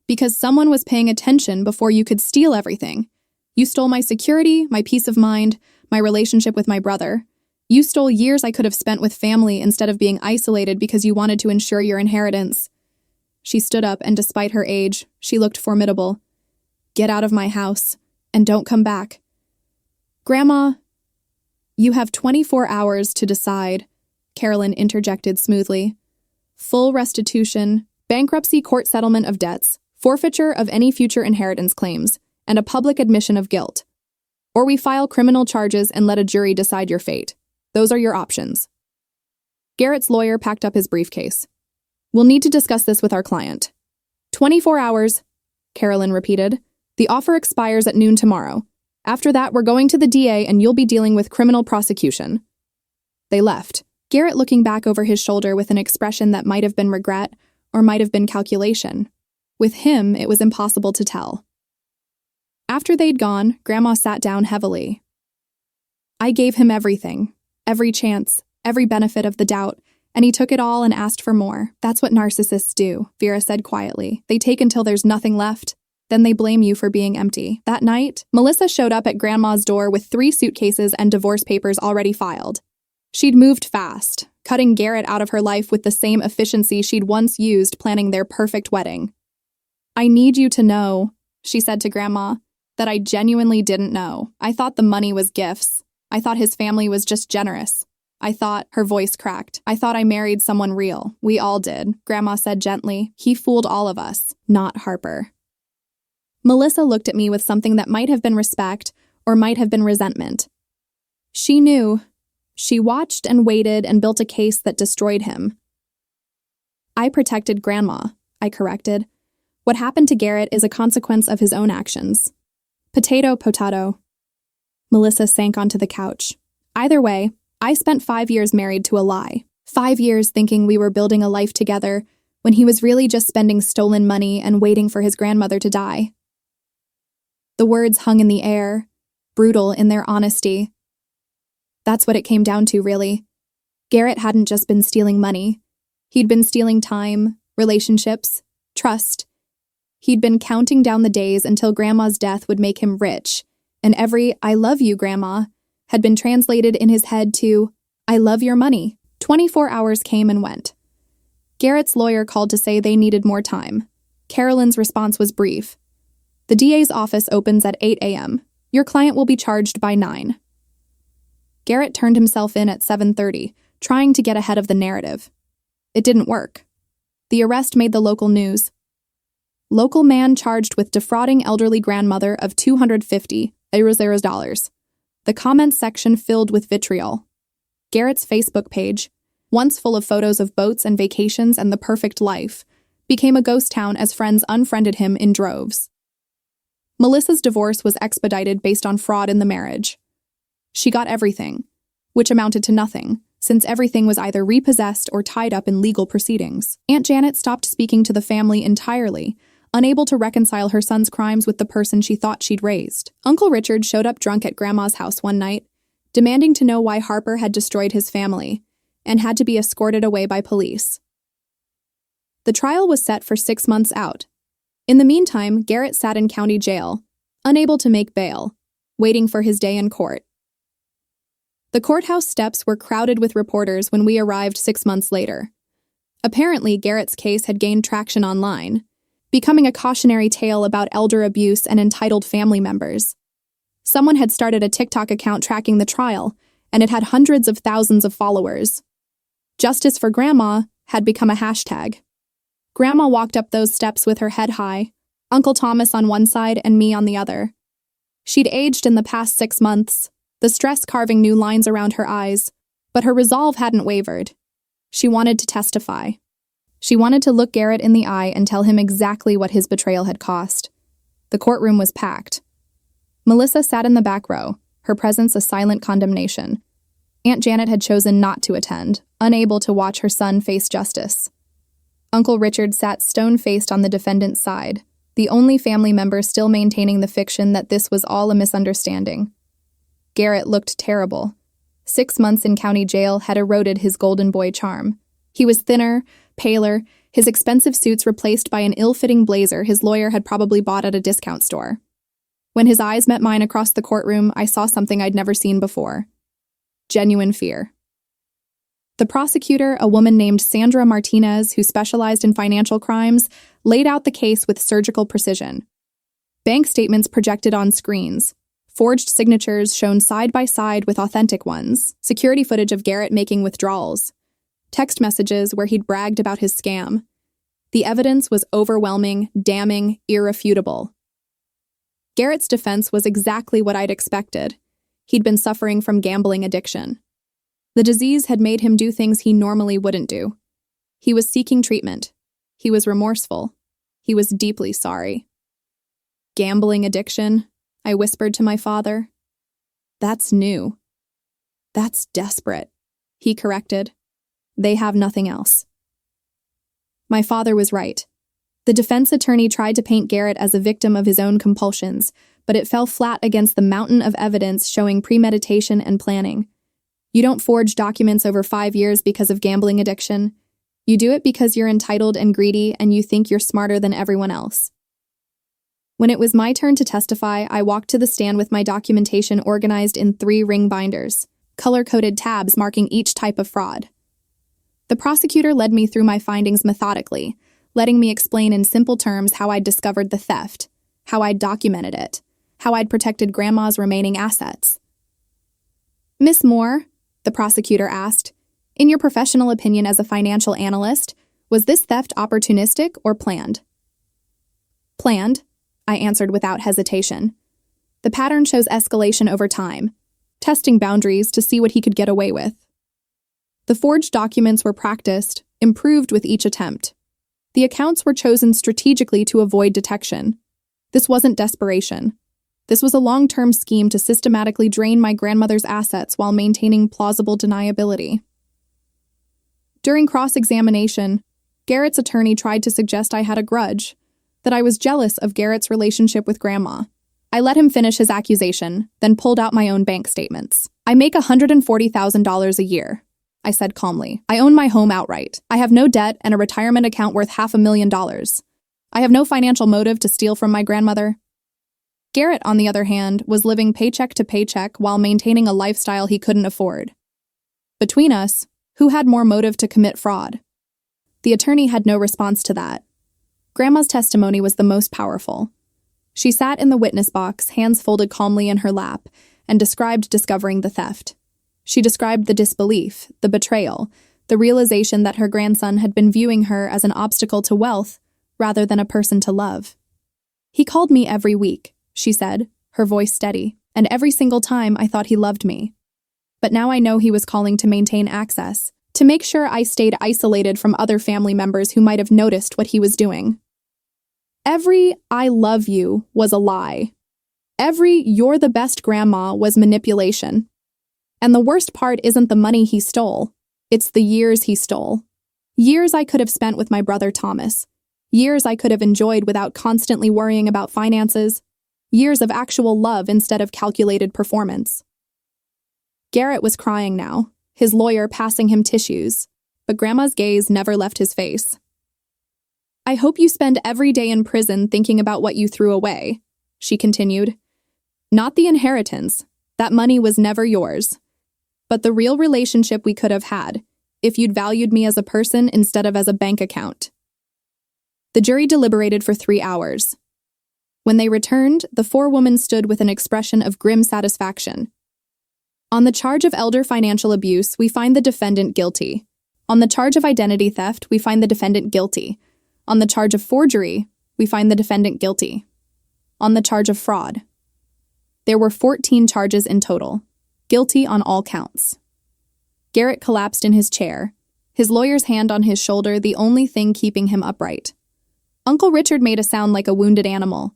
"Because someone was paying attention before you could steal everything. You stole my security, my peace of mind, my relationship with my brother. You stole years I could have spent with family instead of being isolated because you wanted to ensure your inheritance." She stood up, and despite her age, she looked formidable. "Get out of my house, and don't come back." "Grandma..." "You have 24 hours to decide," Carolyn interjected smoothly. "Full restitution, bankruptcy court settlement of debts, forfeiture of any future inheritance claims, and a public admission of guilt. Or we file criminal charges and let a jury decide your fate. Those are your options." Garrett's lawyer packed up his briefcase. "We'll need to discuss this with our client." 24 hours, Carolyn repeated. "The offer expires at noon tomorrow. After that, we're going to the DA and you'll be dealing with criminal prosecution." They left, Garrett looking back over his shoulder with an expression that might have been regret or might have been calculation. With him, it was impossible to tell. After they'd gone, Grandma sat down heavily. "I gave him everything. Every chance, every benefit of the doubt, and he took it all and asked for more. That's what narcissists do," Vera said quietly. "They take until there's nothing left. Then they blame you for being empty." That night, Melissa showed up at Grandma's door with 3 suitcases and divorce papers already filed. She'd moved fast, cutting Garrett out of her life with the same efficiency she'd once used planning their perfect wedding. "I need you to know," she said to Grandma, "that I genuinely didn't know. I thought the money was gifts. I thought his family was just generous. I thought," her voice cracked, "I thought I married someone real. We all did," Grandma said gently. "He fooled all of us, not Harper." Melissa looked at me with something that might have been respect or might have been resentment. She knew. She watched and waited and built a case that destroyed him. "I protected Grandma," I corrected. "What happened to Garrett is a consequence of his own actions." Potato, potato. Melissa sank onto the couch. "Either way, I spent 5 years married to a lie. 5 years thinking we were building a life together when he was really just spending stolen money and waiting for his grandmother to die." The words hung in the air, brutal in their honesty. That's what it came down to, really. Garrett hadn't just been stealing money. He'd been stealing time, relationships, trust. He'd been counting down the days until Grandma's death would make him rich, and every "I love you, Grandma" had been translated in his head to "I love your money." 24 hours came and went. Garrett's lawyer called to say they needed more time. Carolyn's response was brief. "The DA's office opens at 8 a.m. Your client will be charged by 9. Garrett turned himself in at 7:30, trying to get ahead of the narrative. It didn't work. The arrest made the local news. Local man charged with defrauding elderly grandmother of $250,000. The comments section filled with vitriol. Garrett's Facebook page, once full of photos of boats and vacations and the perfect life, became a ghost town as friends unfriended him in droves. Melissa's divorce was expedited based on fraud in the marriage. She got everything, which amounted to nothing, since everything was either repossessed or tied up in legal proceedings. Aunt Janet stopped speaking to the family entirely, unable to reconcile her son's crimes with the person she thought she'd raised. Uncle Richard showed up drunk at Grandma's house one night, demanding to know why Harper had destroyed his family, and had to be escorted away by police. The trial was set for 6 months out. In the meantime, Garrett sat in county jail, unable to make bail, waiting for his day in court. The courthouse steps were crowded with reporters when we arrived 6 months later. Apparently, Garrett's case had gained traction online, becoming a cautionary tale about elder abuse and entitled family members. Someone had started a TikTok account tracking the trial, and it had hundreds of thousands of followers. Justice for Grandma had become a hashtag. Grandma walked up those steps with her head high, Uncle Thomas on one side and me on the other. She'd aged in the past 6 months, the stress carving new lines around her eyes, but her resolve hadn't wavered. She wanted to testify. She wanted to look Garrett in the eye and tell him exactly what his betrayal had cost. The courtroom was packed. Melissa sat in the back row, her presence a silent condemnation. Aunt Janet had chosen not to attend, unable to watch her son face justice. Uncle Richard sat stone-faced on the defendant's side, the only family member still maintaining the fiction that this was all a misunderstanding. Garrett looked terrible. 6 months in county jail had eroded his golden boy charm. He was thinner, paler, his expensive suits replaced by an ill-fitting blazer his lawyer had probably bought at a discount store. When his eyes met mine across the courtroom, I saw something I'd never seen before. Genuine fear. The prosecutor, a woman named Sandra Martinez, who specialized in financial crimes, laid out the case with surgical precision. Bank statements projected on screens, forged signatures shown side by side with authentic ones, security footage of Garrett making withdrawals, text messages where he'd bragged about his scam. The evidence was overwhelming, damning, irrefutable. Garrett's defense was exactly what I'd expected. He'd been suffering from gambling addiction. The disease had made him do things he normally wouldn't do. He was seeking treatment. He was remorseful. He was deeply sorry. Gambling addiction, I whispered to my father. That's new. That's desperate, he corrected. They have nothing else. My father was right. The defense attorney tried to paint Garrett as a victim of his own compulsions, but it fell flat against the mountain of evidence showing premeditation and planning. You don't forge documents over 5 years because of gambling addiction. You do it because you're entitled and greedy and you think you're smarter than everyone else. When it was my turn to testify, I walked to the stand with my documentation organized in 3 ring binders, color-coded tabs marking each type of fraud. The prosecutor led me through my findings methodically, letting me explain in simple terms how I'd discovered the theft, how I'd documented it, how I'd protected Grandma's remaining assets. Miss Moore, the prosecutor asked, in your professional opinion as a financial analyst, was this theft opportunistic or planned? Planned, I answered without hesitation. The pattern shows escalation over time, testing boundaries to see what he could get away with. The forged documents were practiced, improved with each attempt. The accounts were chosen strategically to avoid detection. This wasn't desperation. This was a long-term scheme to systematically drain my grandmother's assets while maintaining plausible deniability. During cross-examination, Garrett's attorney tried to suggest I had a grudge, that I was jealous of Garrett's relationship with Grandma. I let him finish his accusation, then pulled out my own bank statements. I make $140,000 a year, I said calmly. I own my home outright. I have no debt and a retirement account worth $500,000. I have no financial motive to steal from my grandmother. Garrett, on the other hand, was living paycheck to paycheck while maintaining a lifestyle he couldn't afford. Between us, who had more motive to commit fraud? The attorney had no response to that. Grandma's testimony was the most powerful. She sat in the witness box, hands folded calmly in her lap, and described discovering the theft. She described the disbelief, the betrayal, the realization that her grandson had been viewing her as an obstacle to wealth rather than a person to love. He called me every week, she said, her voice steady, and every single time I thought he loved me. But now I know he was calling to maintain access, to make sure I stayed isolated from other family members who might have noticed what he was doing. Every "I love you" was a lie. Every "you're the best grandma" was manipulation. And the worst part isn't the money he stole, it's the years he stole. Years I could have spent with my brother Thomas. Years I could have enjoyed without constantly worrying about finances. Years of actual love instead of calculated performance. Garrett was crying now, his lawyer passing him tissues, but Grandma's gaze never left his face. I hope you spend every day in prison thinking about what you threw away, she continued. Not the inheritance. That money was never yours. But the real relationship we could have had, if you'd valued me as a person instead of as a bank account. The jury deliberated for 3 hours. When they returned, the 4 women stood with an expression of grim satisfaction. On the charge of elder financial abuse, we find the defendant guilty. On the charge of identity theft, we find the defendant guilty. On the charge of forgery, we find the defendant guilty. On the charge of fraud. There were 14 charges in total, guilty on all counts. Garrett collapsed in his chair, his lawyer's hand on his shoulder the only thing keeping him upright. Uncle Richard made a sound like a wounded animal.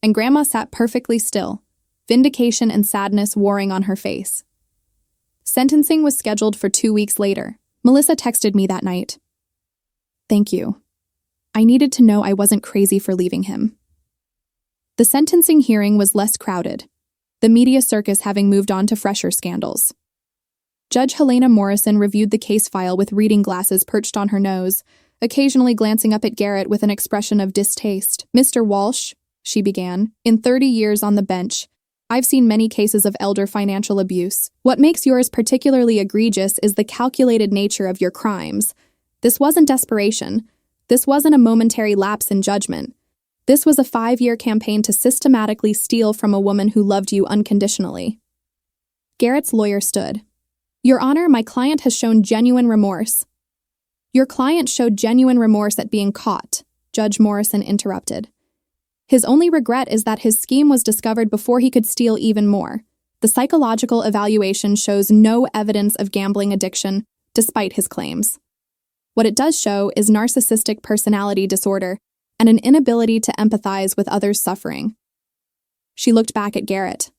and Grandma sat perfectly still, vindication and sadness warring on her face. Sentencing was scheduled for 2 weeks later. Melissa texted me that night. "Thank you. I needed to know I wasn't crazy for leaving him." The sentencing hearing was less crowded, the media circus having moved on to fresher scandals. Judge Helena Morrison reviewed the case file with reading glasses perched on her nose, occasionally glancing up at Garrett with an expression of distaste. "Mr. Walsh," she began, "in 30 years on the bench, I've seen many cases of elder financial abuse. What makes yours particularly egregious is the calculated nature of your crimes. This wasn't desperation. This wasn't a momentary lapse in judgment. This was a 5-year campaign to systematically steal from a woman who loved you unconditionally." Garrett's lawyer stood. "Your Honor, my client has shown genuine remorse." "Your client showed genuine remorse at being caught," Judge Morrison interrupted. "His only regret is that his scheme was discovered before he could steal even more. The psychological evaluation shows no evidence of gambling addiction, despite his claims. What it does show is narcissistic personality disorder and an inability to empathize with others' suffering." She looked back at Garrett.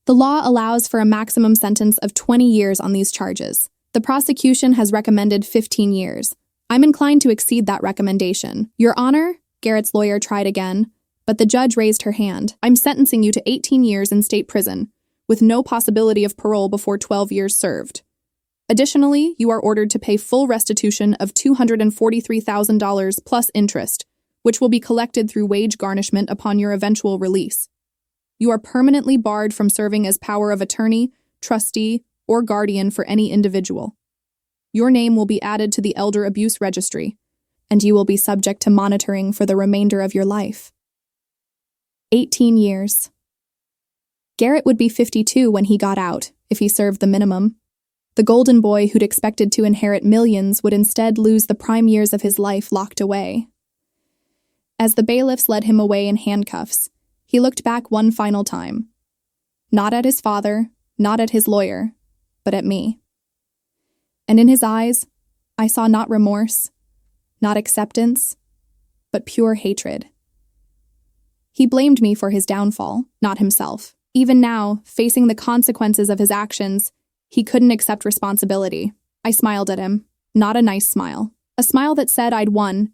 "The law allows for a maximum sentence of 20 years on these charges. The prosecution has recommended 15 years. I'm inclined to exceed that recommendation. Your Honor," Garrett's lawyer tried again, but the judge raised her hand. "I'm sentencing you to 18 years in state prison, with no possibility of parole before 12 years served. Additionally, you are ordered to pay full restitution of $243,000 plus interest, which will be collected through wage garnishment upon your eventual release. You are permanently barred from serving as power of attorney, trustee, or guardian for any individual. Your name will be added to the Elder Abuse Registry, and you will be subject to monitoring for the remainder of your life." 18 years. Garrett would be 52 when he got out, if he served the minimum. The golden boy who'd expected to inherit millions would instead lose the prime years of his life locked away. As the bailiffs led him away in handcuffs, he looked back one final time. Not at his father, not at his lawyer, but at me. And in his eyes, I saw not remorse, not acceptance, but pure hatred. He blamed me for his downfall, not himself. Even now, facing the consequences of his actions, he couldn't accept responsibility. I smiled at him. Not a nice smile. A smile that said I'd won,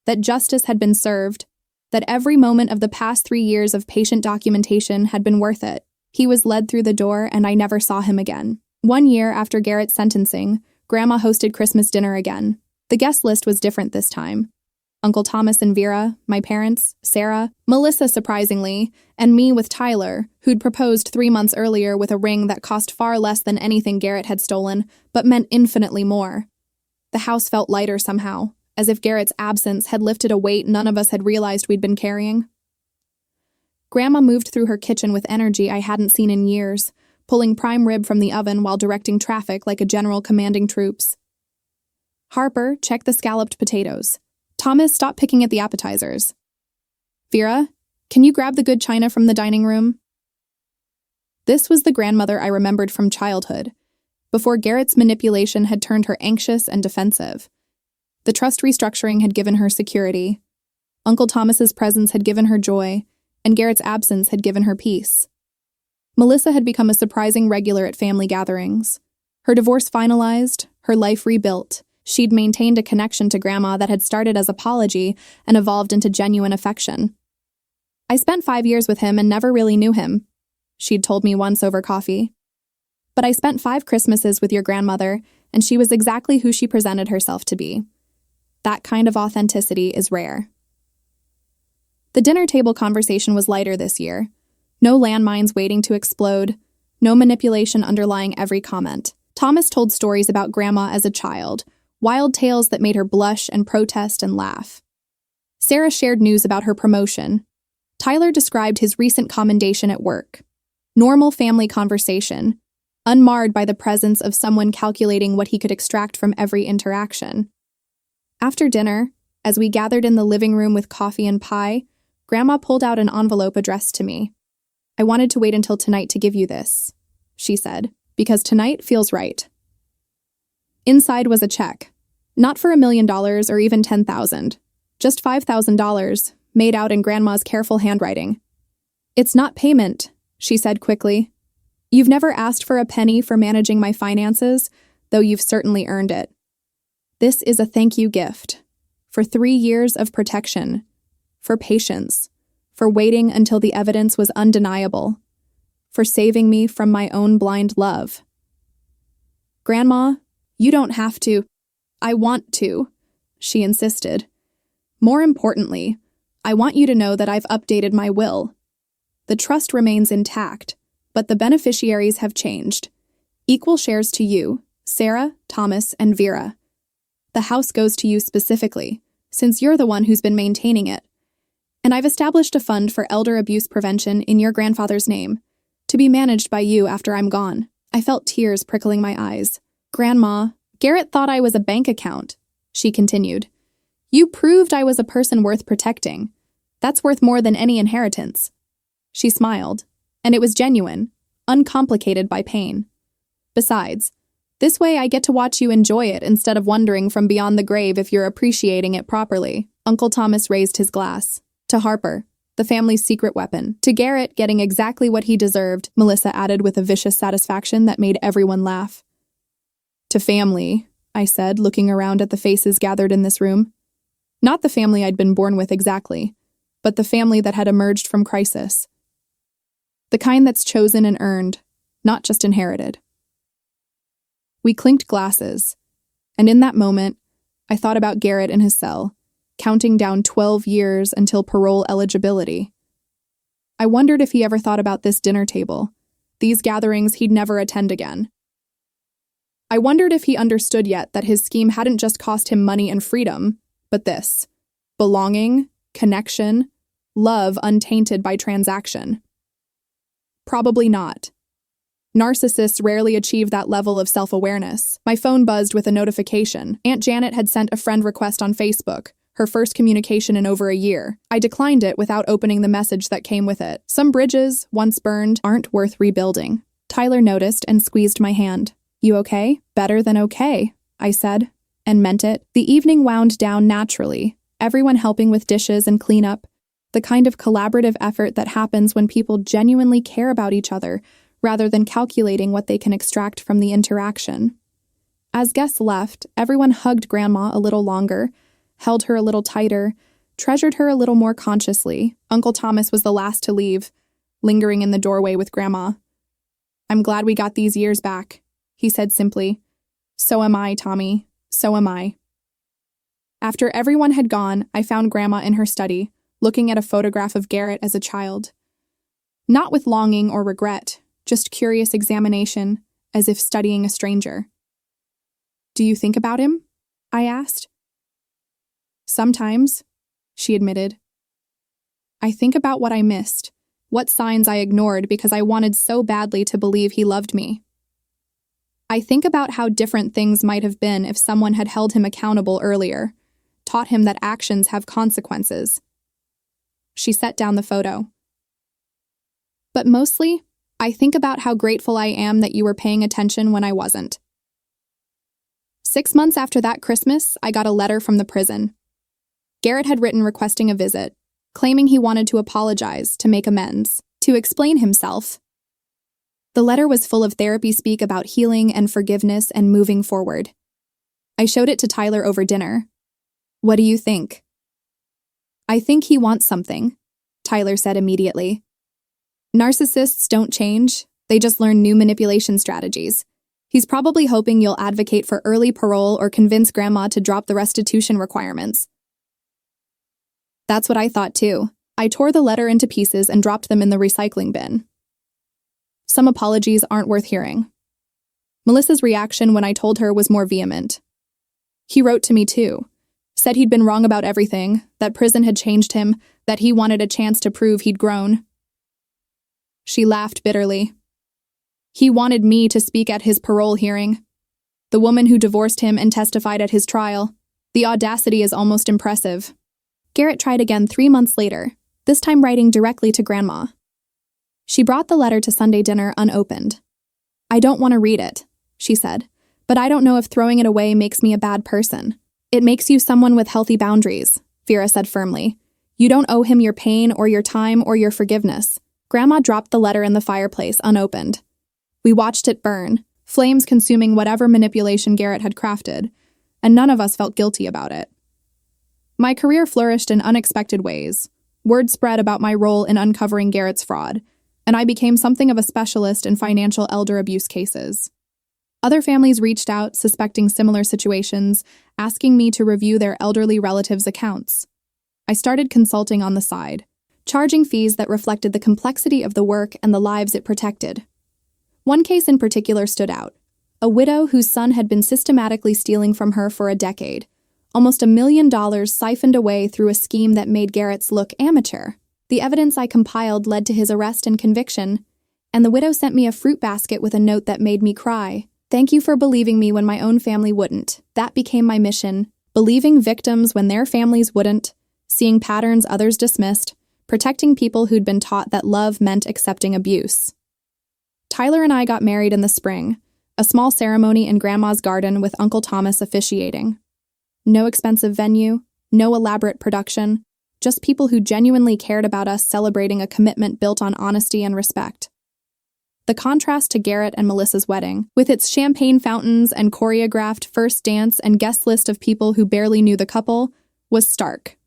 that justice had been served, that every moment of the past 3 years of patient documentation had been worth it. He was led through the door, and I never saw him again. 1 year after Garrett's sentencing, Grandma hosted Christmas dinner again. The guest list was different this time. Uncle Thomas and Vera, my parents, Sarah, Melissa surprisingly, and me with Tyler, who'd proposed 3 months earlier with a ring that cost far less than anything Garrett had stolen, but meant infinitely more. The house felt lighter somehow, as if Garrett's absence had lifted a weight none of us had realized we'd been carrying. Grandma moved through her kitchen with energy I hadn't seen in years, pulling prime rib from the oven while directing traffic like a general commanding troops. "Harper, check the scalloped potatoes. Thomas, stop picking at the appetizers. Vera, can you grab the good china from the dining room?" This was the grandmother I remembered from childhood, before Garrett's manipulation had turned her anxious and defensive. The trust restructuring had given her security. Uncle Thomas's presence had given her joy, and Garrett's absence had given her peace. Melissa had become a surprising regular at family gatherings. Her divorce finalized, her life rebuilt. She'd maintained a connection to Grandma that had started as apology and evolved into genuine affection. "I spent 5 years with him and never really knew him," she'd told me once over coffee. "But I spent 5 Christmases with your grandmother, and she was exactly who she presented herself to be. That kind of authenticity is rare." The dinner table conversation was lighter this year. No landmines waiting to explode, no manipulation underlying every comment. Thomas told stories about Grandma as a child, wild tales that made her blush and protest and laugh. Sarah shared news about her promotion. Tyler described his recent commendation at work. Normal family conversation, unmarred by the presence of someone calculating what he could extract from every interaction. After dinner, as we gathered in the living room with coffee and pie, Grandma pulled out an envelope addressed to me. "I wanted to wait until tonight to give you this," she said, "because tonight feels right." Inside was a check. Not for $1 million or even $10,000. Just $5,000, made out in Grandma's careful handwriting. "It's not payment," she said quickly. "You've never asked for a penny for managing my finances, though you've certainly earned it. This is a thank you gift. For 3 years of protection. For patience. For waiting until the evidence was undeniable. For saving me from my own blind love. Grandma, you don't have to. I want to," she insisted. "More importantly, I want you to know that I've updated my will. The trust remains intact, but the beneficiaries have changed. Equal shares to you, Sarah, Thomas, and Vera. The house goes to you specifically, since you're the one who's been maintaining it. And I've established a fund for elder abuse prevention in your grandfather's name, to be managed by you after I'm gone." I felt tears prickling my eyes. "Grandma, Garrett thought I was a bank account," she continued. "You proved I was a person worth protecting. That's worth more than any inheritance." She smiled, and it was genuine, uncomplicated by pain. "Besides, this way I get to watch you enjoy it instead of wondering from beyond the grave if you're appreciating it properly." Uncle Thomas raised his glass. "To Harper, the family's secret weapon. To Garrett getting exactly what he deserved," Melissa added with a vicious satisfaction that made everyone laugh. "To family," I said, looking around at the faces gathered in this room. Not the family I'd been born with exactly, but the family that had emerged from crisis. The kind that's chosen and earned, not just inherited. We clinked glasses, and in that moment, I thought about Garrett in his cell, counting down 12 years until parole eligibility. I wondered if he ever thought about this dinner table, these gatherings he'd never attend again. I wondered if he understood yet that his scheme hadn't just cost him money and freedom, but this: belonging, connection, love untainted by transaction. Probably not. Narcissists rarely achieve that level of self-awareness. My phone buzzed with a notification. Aunt Janet had sent a friend request on Facebook, her first communication in over a year. I declined it without opening the message that came with it. "Some bridges, once burned, aren't worth rebuilding." Tyler noticed and squeezed my hand. "You okay?" "Better than okay," I said, and meant it. The evening wound down naturally, everyone helping with dishes and cleanup, the kind of collaborative effort that happens when people genuinely care about each other rather than calculating what they can extract from the interaction. As guests left, everyone hugged Grandma a little longer, held her a little tighter, treasured her a little more consciously. Uncle Thomas was the last to leave, lingering in the doorway with Grandma. "I'm glad we got these years back," he said simply. "So am I, Tommy. So am I." After everyone had gone, I found Grandma in her study, looking at a photograph of Garrett as a child. Not with longing or regret, just curious examination, as if studying a stranger. "Do you think about him?" I asked. "Sometimes," she admitted. "I think about what I missed, what signs I ignored because I wanted so badly to believe he loved me. I think about how different things might have been if someone had held him accountable earlier, taught him that actions have consequences." She set down the photo. "But mostly, I think about how grateful I am that you were paying attention when I wasn't." 6 months after that Christmas, I got a letter from the prison. Garrett had written requesting a visit, claiming he wanted to apologize, to make amends, to explain himself. The letter was full of therapy speak about healing and forgiveness and moving forward. I showed it to Tyler over dinner. "What do you think?" "I think he wants something," Tyler said immediately. "Narcissists don't change, they just learn new manipulation strategies. He's probably hoping you'll advocate for early parole or convince Grandma to drop the restitution requirements." That's what I thought too. I tore the letter into pieces and dropped them in the recycling bin. Some apologies aren't worth hearing. Melissa's reaction when I told her was more vehement. "He wrote to me too. Said he'd been wrong about everything, that prison had changed him, that he wanted a chance to prove he'd grown." She laughed bitterly. "He wanted me to speak at his parole hearing. The woman who divorced him and testified at his trial. The audacity is almost impressive." Garrett tried again 3 months later, this time writing directly to Grandma. She brought the letter to Sunday dinner unopened. "I don't want to read it," she said, "but I don't know if throwing it away makes me a bad person." "It makes you someone with healthy boundaries," Vera said firmly. You don't owe him your pain or your time or your forgiveness. Grandma dropped the letter in the fireplace, unopened. We watched it burn, flames consuming whatever manipulation Garrett had crafted, and none of us felt guilty about it. My career flourished in unexpected ways. Word spread about my role in uncovering Garrett's fraud, and I became something of a specialist in financial elder abuse cases. Other families reached out, suspecting similar situations, asking me to review their elderly relatives' accounts. I started consulting on the side, charging fees that reflected the complexity of the work and the lives it protected. One case in particular stood out: a widow whose son had been systematically stealing from her for a decade, almost $1 million siphoned away through a scheme that made Garrett's look amateur. The evidence I compiled led to his arrest and conviction, and the widow sent me a fruit basket with a note that made me cry. Thank you for believing me when my own family wouldn't. That became my mission: believing victims when their families wouldn't, seeing patterns others dismissed, protecting people who'd been taught that love meant accepting abuse. Tyler and I got married in the spring, a small ceremony in Grandma's garden with Uncle Thomas officiating. No expensive venue, no elaborate production, just people who genuinely cared about us celebrating a commitment built on honesty and respect. The contrast to Garrett and Melissa's wedding, with its champagne fountains and choreographed first dance and guest list of people who barely knew the couple, was stark.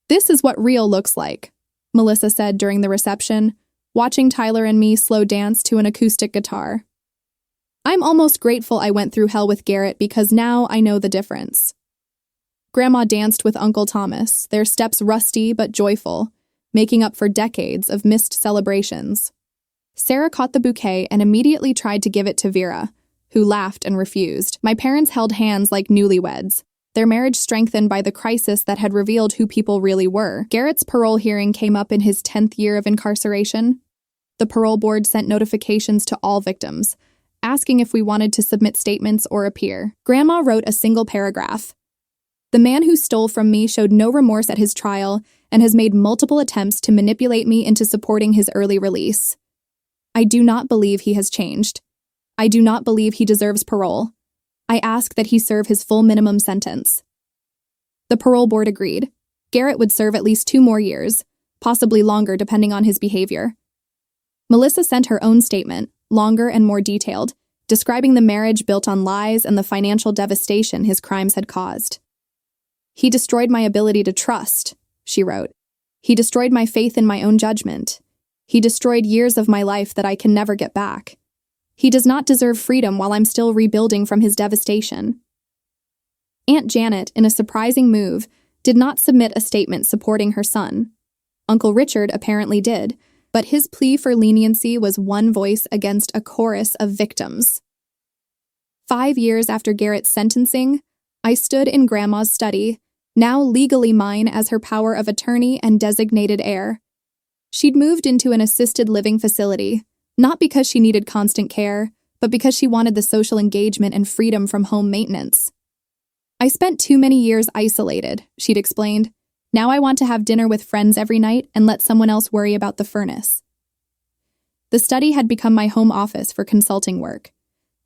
"This is what real looks like," Melissa said during the reception, watching Tyler and me slow dance to an acoustic guitar. "I'm almost grateful I went through hell with Garrett because now I know the difference." Grandma danced with Uncle Thomas, their steps rusty but joyful, making up for decades of missed celebrations. Sarah caught the bouquet and immediately tried to give it to Vera, who laughed and refused. My parents held hands like newlyweds, their marriage strengthened by the crisis that had revealed who people really were. Garrett's parole hearing came up in his 10th year of incarceration. The parole board sent notifications to all victims, asking if we wanted to submit statements or appear. Grandma wrote a single paragraph. "The man who stole from me showed no remorse at his trial and has made multiple attempts to manipulate me into supporting his early release. I do not believe he has changed. I do not believe he deserves parole. I ask that he serve his full minimum sentence." The parole board agreed. Garrett would serve at least 2 more years, possibly longer depending on his behavior. Melissa sent her own statement, longer and more detailed, describing the marriage built on lies and the financial devastation his crimes had caused. "He destroyed my ability to trust," she wrote. "He destroyed my faith in my own judgment. He destroyed years of my life that I can never get back. He does not deserve freedom while I'm still rebuilding from his devastation." Aunt Janet, in a surprising move, did not submit a statement supporting her son. Uncle Richard apparently did, but his plea for leniency was one voice against a chorus of victims. 5 years after Garrett's sentencing, I stood in Grandma's study, now legally mine as her power of attorney and designated heir. She'd moved into an assisted living facility, not because she needed constant care, but because she wanted the social engagement and freedom from home maintenance. "I spent too many years isolated," she'd explained. "Now I want to have dinner with friends every night and let someone else worry about the furnace." The study had become my home office for consulting work.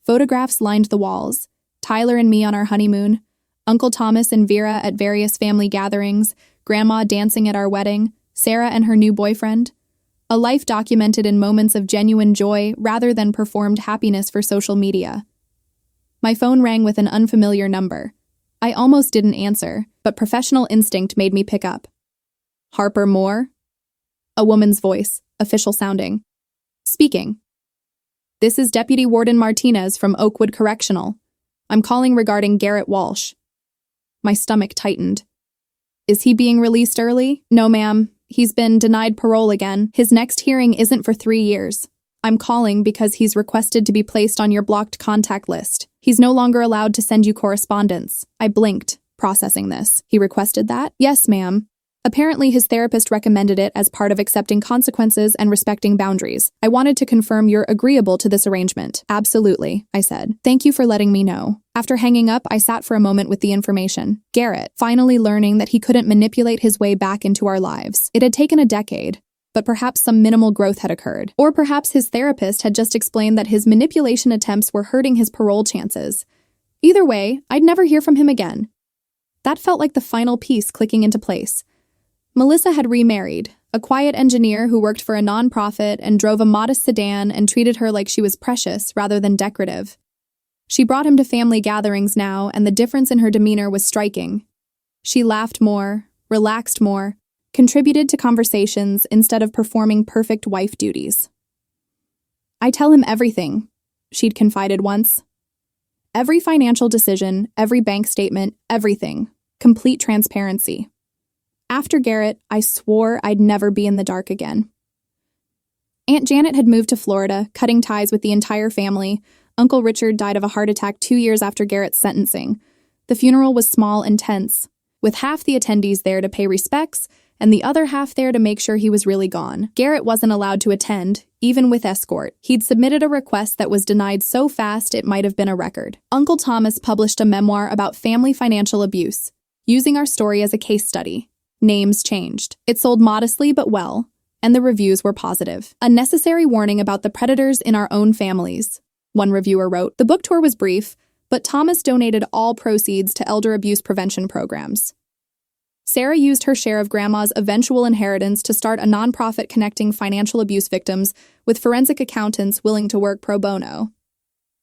Photographs lined the walls: Tyler and me on our honeymoon, Uncle Thomas and Vera at various family gatherings, Grandma dancing at our wedding, Sarah and her new boyfriend. A life documented in moments of genuine joy rather than performed happiness for social media. My phone rang with an unfamiliar number. I almost didn't answer, but professional instinct made me pick up. "Harper Moore?" A woman's voice, official sounding. "Speaking." "This is Deputy Warden Martinez from Oakwood Correctional. I'm calling regarding Garrett Walsh." My stomach tightened. "Is he being released early?" "No, ma'am. He's been denied parole again. His next hearing isn't for 3 years. I'm calling because he's requested to be placed on your blocked contact list. He's no longer allowed to send you correspondence." I blinked, processing this. "He requested that?" "Yes, ma'am. Apparently his therapist recommended it as part of accepting consequences and respecting boundaries. I wanted to confirm you're agreeable to this arrangement." "Absolutely," I said. "Thank you for letting me know." After hanging up, I sat for a moment with the information. Garrett, finally learning that he couldn't manipulate his way back into our lives. It had taken a decade, but perhaps some minimal growth had occurred. Or perhaps his therapist had just explained that his manipulation attempts were hurting his parole chances. Either way, I'd never hear from him again. That felt like the final piece clicking into place. Melissa had remarried, a quiet engineer who worked for a nonprofit and drove a modest sedan and treated her like she was precious rather than decorative. She brought him to family gatherings now, and the difference in her demeanor was striking. She laughed more, relaxed more, contributed to conversations instead of performing perfect wife duties. "I tell him everything," she'd confided once. "Every financial decision, every bank statement, everything. Complete transparency. After Garrett, I swore I'd never be in the dark again." Aunt Janet had moved to Florida, cutting ties with the entire family. Uncle Richard died of a heart attack 2 years after Garrett's sentencing. The funeral was small and tense, with half the attendees there to pay respects and the other half there to make sure he was really gone. Garrett wasn't allowed to attend, even with escort. He'd submitted a request that was denied so fast it might have been a record. Uncle Thomas published a memoir about family financial abuse, using our story as a case study. Names changed. It sold modestly but well, and the reviews were positive. "A necessary warning about the predators in our own families," one reviewer wrote. The book tour was brief, but Thomas donated all proceeds to elder abuse prevention programs. Sarah used her share of Grandma's eventual inheritance to start a nonprofit connecting financial abuse victims with forensic accountants willing to work pro bono.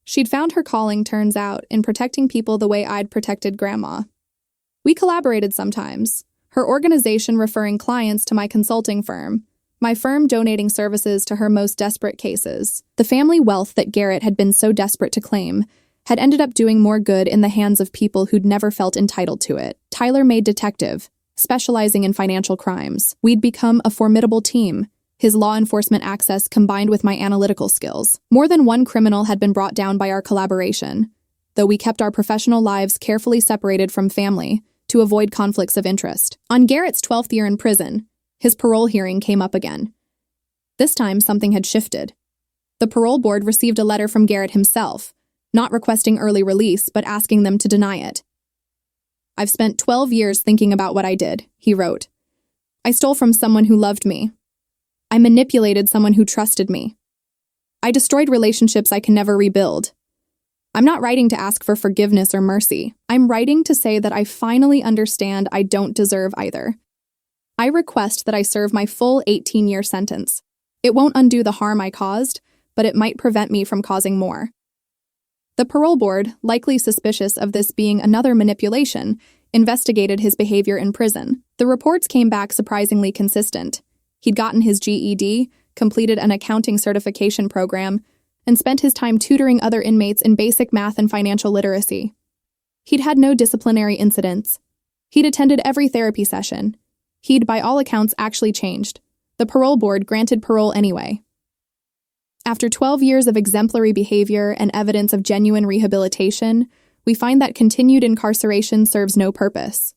She'd found her calling, turns out, in protecting people the way I'd protected Grandma. We collaborated sometimes, her organization referring clients to my consulting firm, my firm donating services to her most desperate cases. The family wealth that Garrett had been so desperate to claim had ended up doing more good in the hands of people who'd never felt entitled to it. Tyler made detective, specializing in financial crimes. We'd become a formidable team, his law enforcement access combined with my analytical skills. More than one criminal had been brought down by our collaboration, though we kept our professional lives carefully separated from family to avoid conflicts of interest. On Garrett's 12th year in prison, his parole hearing came up again. This time, something had shifted. The parole board received a letter from Garrett himself, not requesting early release, but asking them to deny it. "I've spent 12 years thinking about what I did," he wrote. "I stole from someone who loved me. I manipulated someone who trusted me. I destroyed relationships I can never rebuild. I'm not writing to ask for forgiveness or mercy. I'm writing to say that I finally understand I don't deserve either. I request that I serve my full 18-year sentence. It won't undo the harm I caused, but it might prevent me from causing more." The parole board, likely suspicious of this being another manipulation, investigated his behavior in prison. The reports came back surprisingly consistent. He'd gotten his GED, completed an accounting certification program, and spent his time tutoring other inmates in basic math and financial literacy. He'd had no disciplinary incidents. He'd attended every therapy session. He'd, by all accounts, actually changed. The parole board granted parole anyway. After 12 years of exemplary behavior and evidence of genuine rehabilitation, we find that continued incarceration serves no purpose.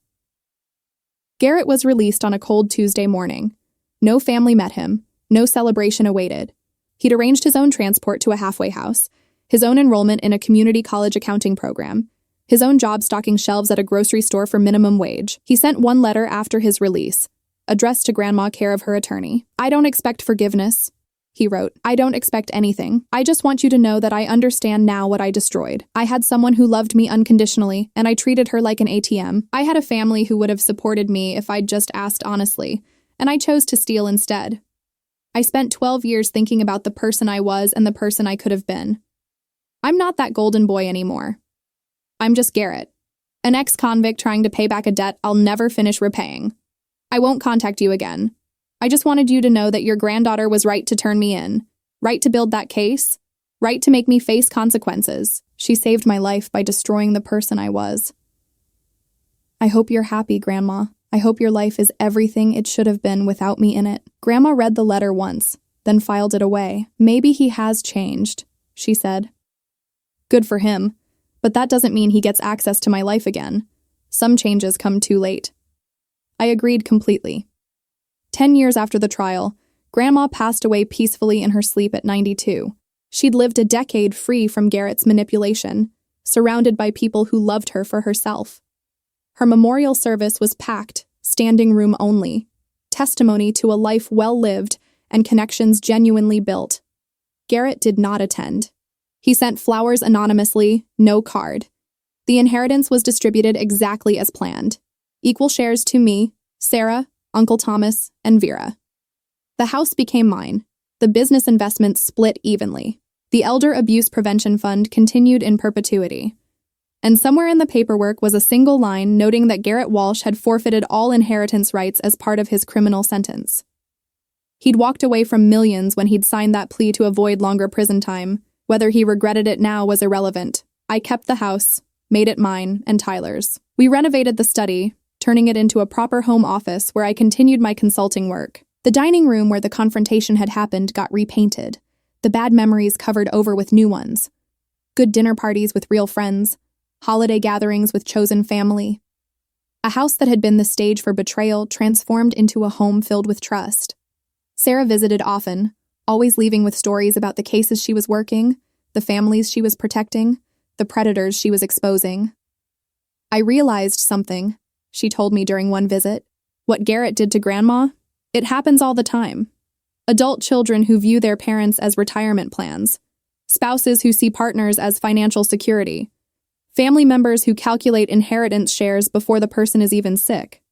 Garrett was released on a cold Tuesday morning. No family met him. No celebration awaited. He'd arranged his own transport to a halfway house, his own enrollment in a community college accounting program, his own job stocking shelves at a grocery store for minimum wage. He sent one letter after his release, addressed to Grandma, care of her attorney. "I don't expect forgiveness," he wrote. "I don't expect anything. I just want you to know that I understand now what I destroyed. I had someone who loved me unconditionally, and I treated her like an ATM. I had a family who would have supported me if I'd just asked honestly, and I chose to steal instead. I spent 12 years thinking about the person I was and the person I could have been. I'm not that golden boy anymore. I'm just Garrett, an ex-convict trying to pay back a debt I'll never finish repaying. I won't contact you again. I just wanted you to know that your granddaughter was right to turn me in, right to build that case, right to make me face consequences. She saved my life by destroying the person I was. I hope you're happy, Grandma. I hope your life is everything it should have been without me in it." Grandma read the letter once, then filed it away. "Maybe he has changed," she said. "Good for him, but that doesn't mean he gets access to my life again. Some changes come too late." I agreed completely. 10 years after the trial, Grandma passed away peacefully in her sleep at 92. She'd lived a decade free from Garrett's manipulation, surrounded by people who loved her for herself. Her memorial service was packed, standing room only, testimony to a life well lived and connections genuinely built. Garrett did not attend. He sent flowers anonymously, no card. The inheritance was distributed exactly as planned. Equal shares to me, Sarah, Uncle Thomas, and Vera. The house became mine. The business investments split evenly. The Elder Abuse Prevention Fund continued in perpetuity. And somewhere in the paperwork was a single line noting that Garrett Walsh had forfeited all inheritance rights as part of his criminal sentence. He'd walked away from millions when he'd signed that plea to avoid longer prison time. Whether he regretted it now was irrelevant. I kept the house, made it mine and Tyler's. We renovated the study, turning it into a proper home office where I continued my consulting work. The dining room where the confrontation had happened got repainted, the bad memories covered over with new ones. Good dinner parties with real friends, holiday gatherings with chosen family. A house that had been the stage for betrayal transformed into a home filled with trust. Sarah visited often, always leaving with stories about the cases she was working, the families she was protecting, the predators she was exposing. I realized something, she told me during one visit. What Garrett did to Grandma? It happens all the time. Adult children who view their parents as retirement plans, spouses who see partners as financial security, family members who calculate inheritance shares before the person is even sick.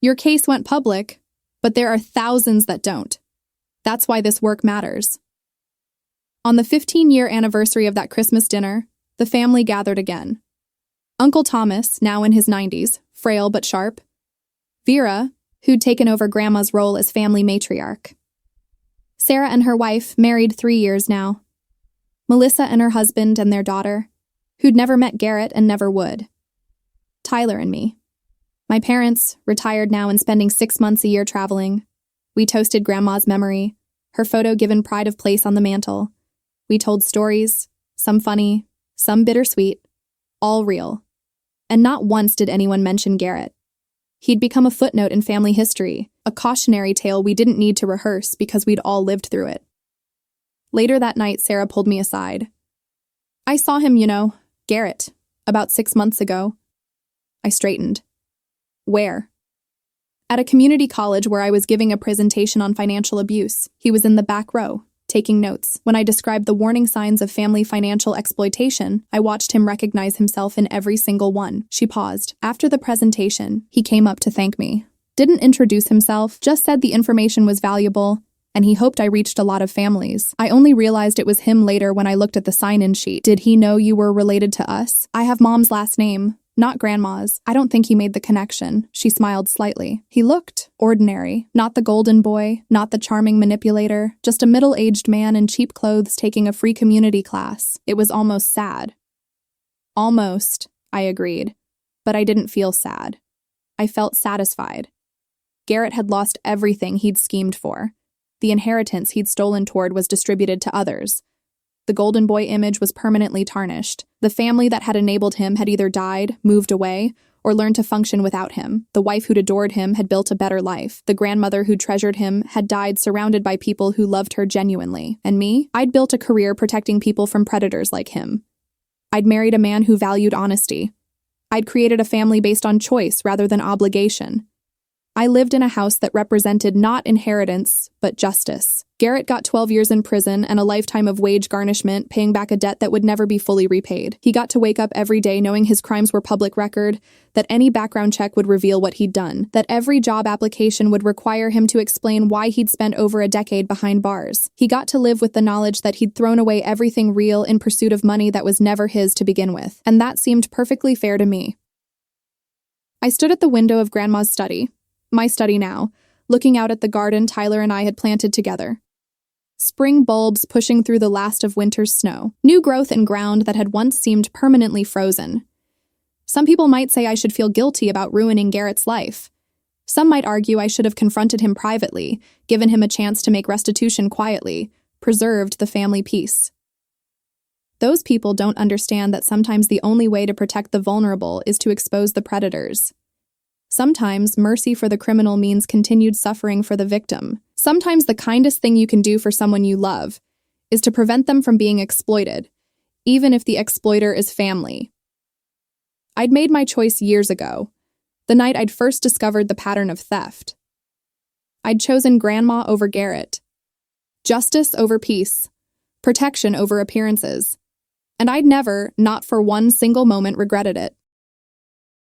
Your case went public, but there are thousands that don't. That's why this work matters. On the 15-year anniversary of that Christmas dinner, the family gathered again. Uncle Thomas, now in his 90s, frail but sharp. Vera, who'd taken over Grandma's role as family matriarch. Sarah and her wife, married 3 years now. Melissa and her husband and their daughter, who'd never met Garrett and never would. Tyler and me. My parents, retired now and spending 6 months a year traveling. We toasted Grandma's memory, her photo given pride of place on the mantle. We told stories, some funny, some bittersweet, all real. And not once did anyone mention Garrett. He'd become a footnote in family history, a cautionary tale we didn't need to rehearse because we'd all lived through it. Later that night, Sarah pulled me aside. I saw him, Garrett, about 6 months ago. I straightened. Where? At a community college where I was giving a presentation on financial abuse. He was in the back row, taking notes. When I described the warning signs of family financial exploitation, I watched him recognize himself in every single one. She paused. After the presentation, he came up to thank me. Didn't introduce himself, just said the information was valuable, and he hoped I reached a lot of families. I only realized it was him later when I looked at the sign-in sheet. Did he know you were related to us? I have Mom's last name, not Grandma's. I don't think he made the connection. She smiled slightly. He looked ordinary. Not the golden boy, not the charming manipulator, just a middle-aged man in cheap clothes taking a free community class. It was almost sad. Almost, I agreed. But I didn't feel sad. I felt satisfied. Garrett had lost everything he'd schemed for. The inheritance he'd stolen toward was distributed to others. The golden boy image was permanently tarnished. The family that had enabled him had either died, moved away, or learned to function without him. The wife who'd adored him had built a better life. The grandmother who treasured him had died surrounded by people who loved her genuinely. And me? I'd built a career protecting people from predators like him. I'd married a man who valued honesty. I'd created a family based on choice rather than obligation. I lived in a house that represented not inheritance, but justice. Garrett got 12 years in prison and a lifetime of wage garnishment, paying back a debt that would never be fully repaid. He got to wake up every day knowing his crimes were public record, that any background check would reveal what he'd done, that every job application would require him to explain why he'd spent over a decade behind bars. He got to live with the knowledge that he'd thrown away everything real in pursuit of money that was never his to begin with, and that seemed perfectly fair to me. I stood at the window of Grandma's study, my study now, looking out at the garden Tyler and I had planted together. Spring bulbs pushing through the last of winter's snow, new growth in ground that had once seemed permanently frozen. Some people might say I should feel guilty about ruining Garrett's life. Some might argue I should have confronted him privately, given him a chance to make restitution quietly, preserved the family peace. Those people don't understand that sometimes the only way to protect the vulnerable is to expose the predators. Sometimes mercy for the criminal means continued suffering for the victim. Sometimes the kindest thing you can do for someone you love is to prevent them from being exploited, even if the exploiter is family. I'd made my choice years ago, the night I'd first discovered the pattern of theft. I'd chosen Grandma over Garrett, justice over peace, protection over appearances, and I'd never, not for one single moment, regretted it.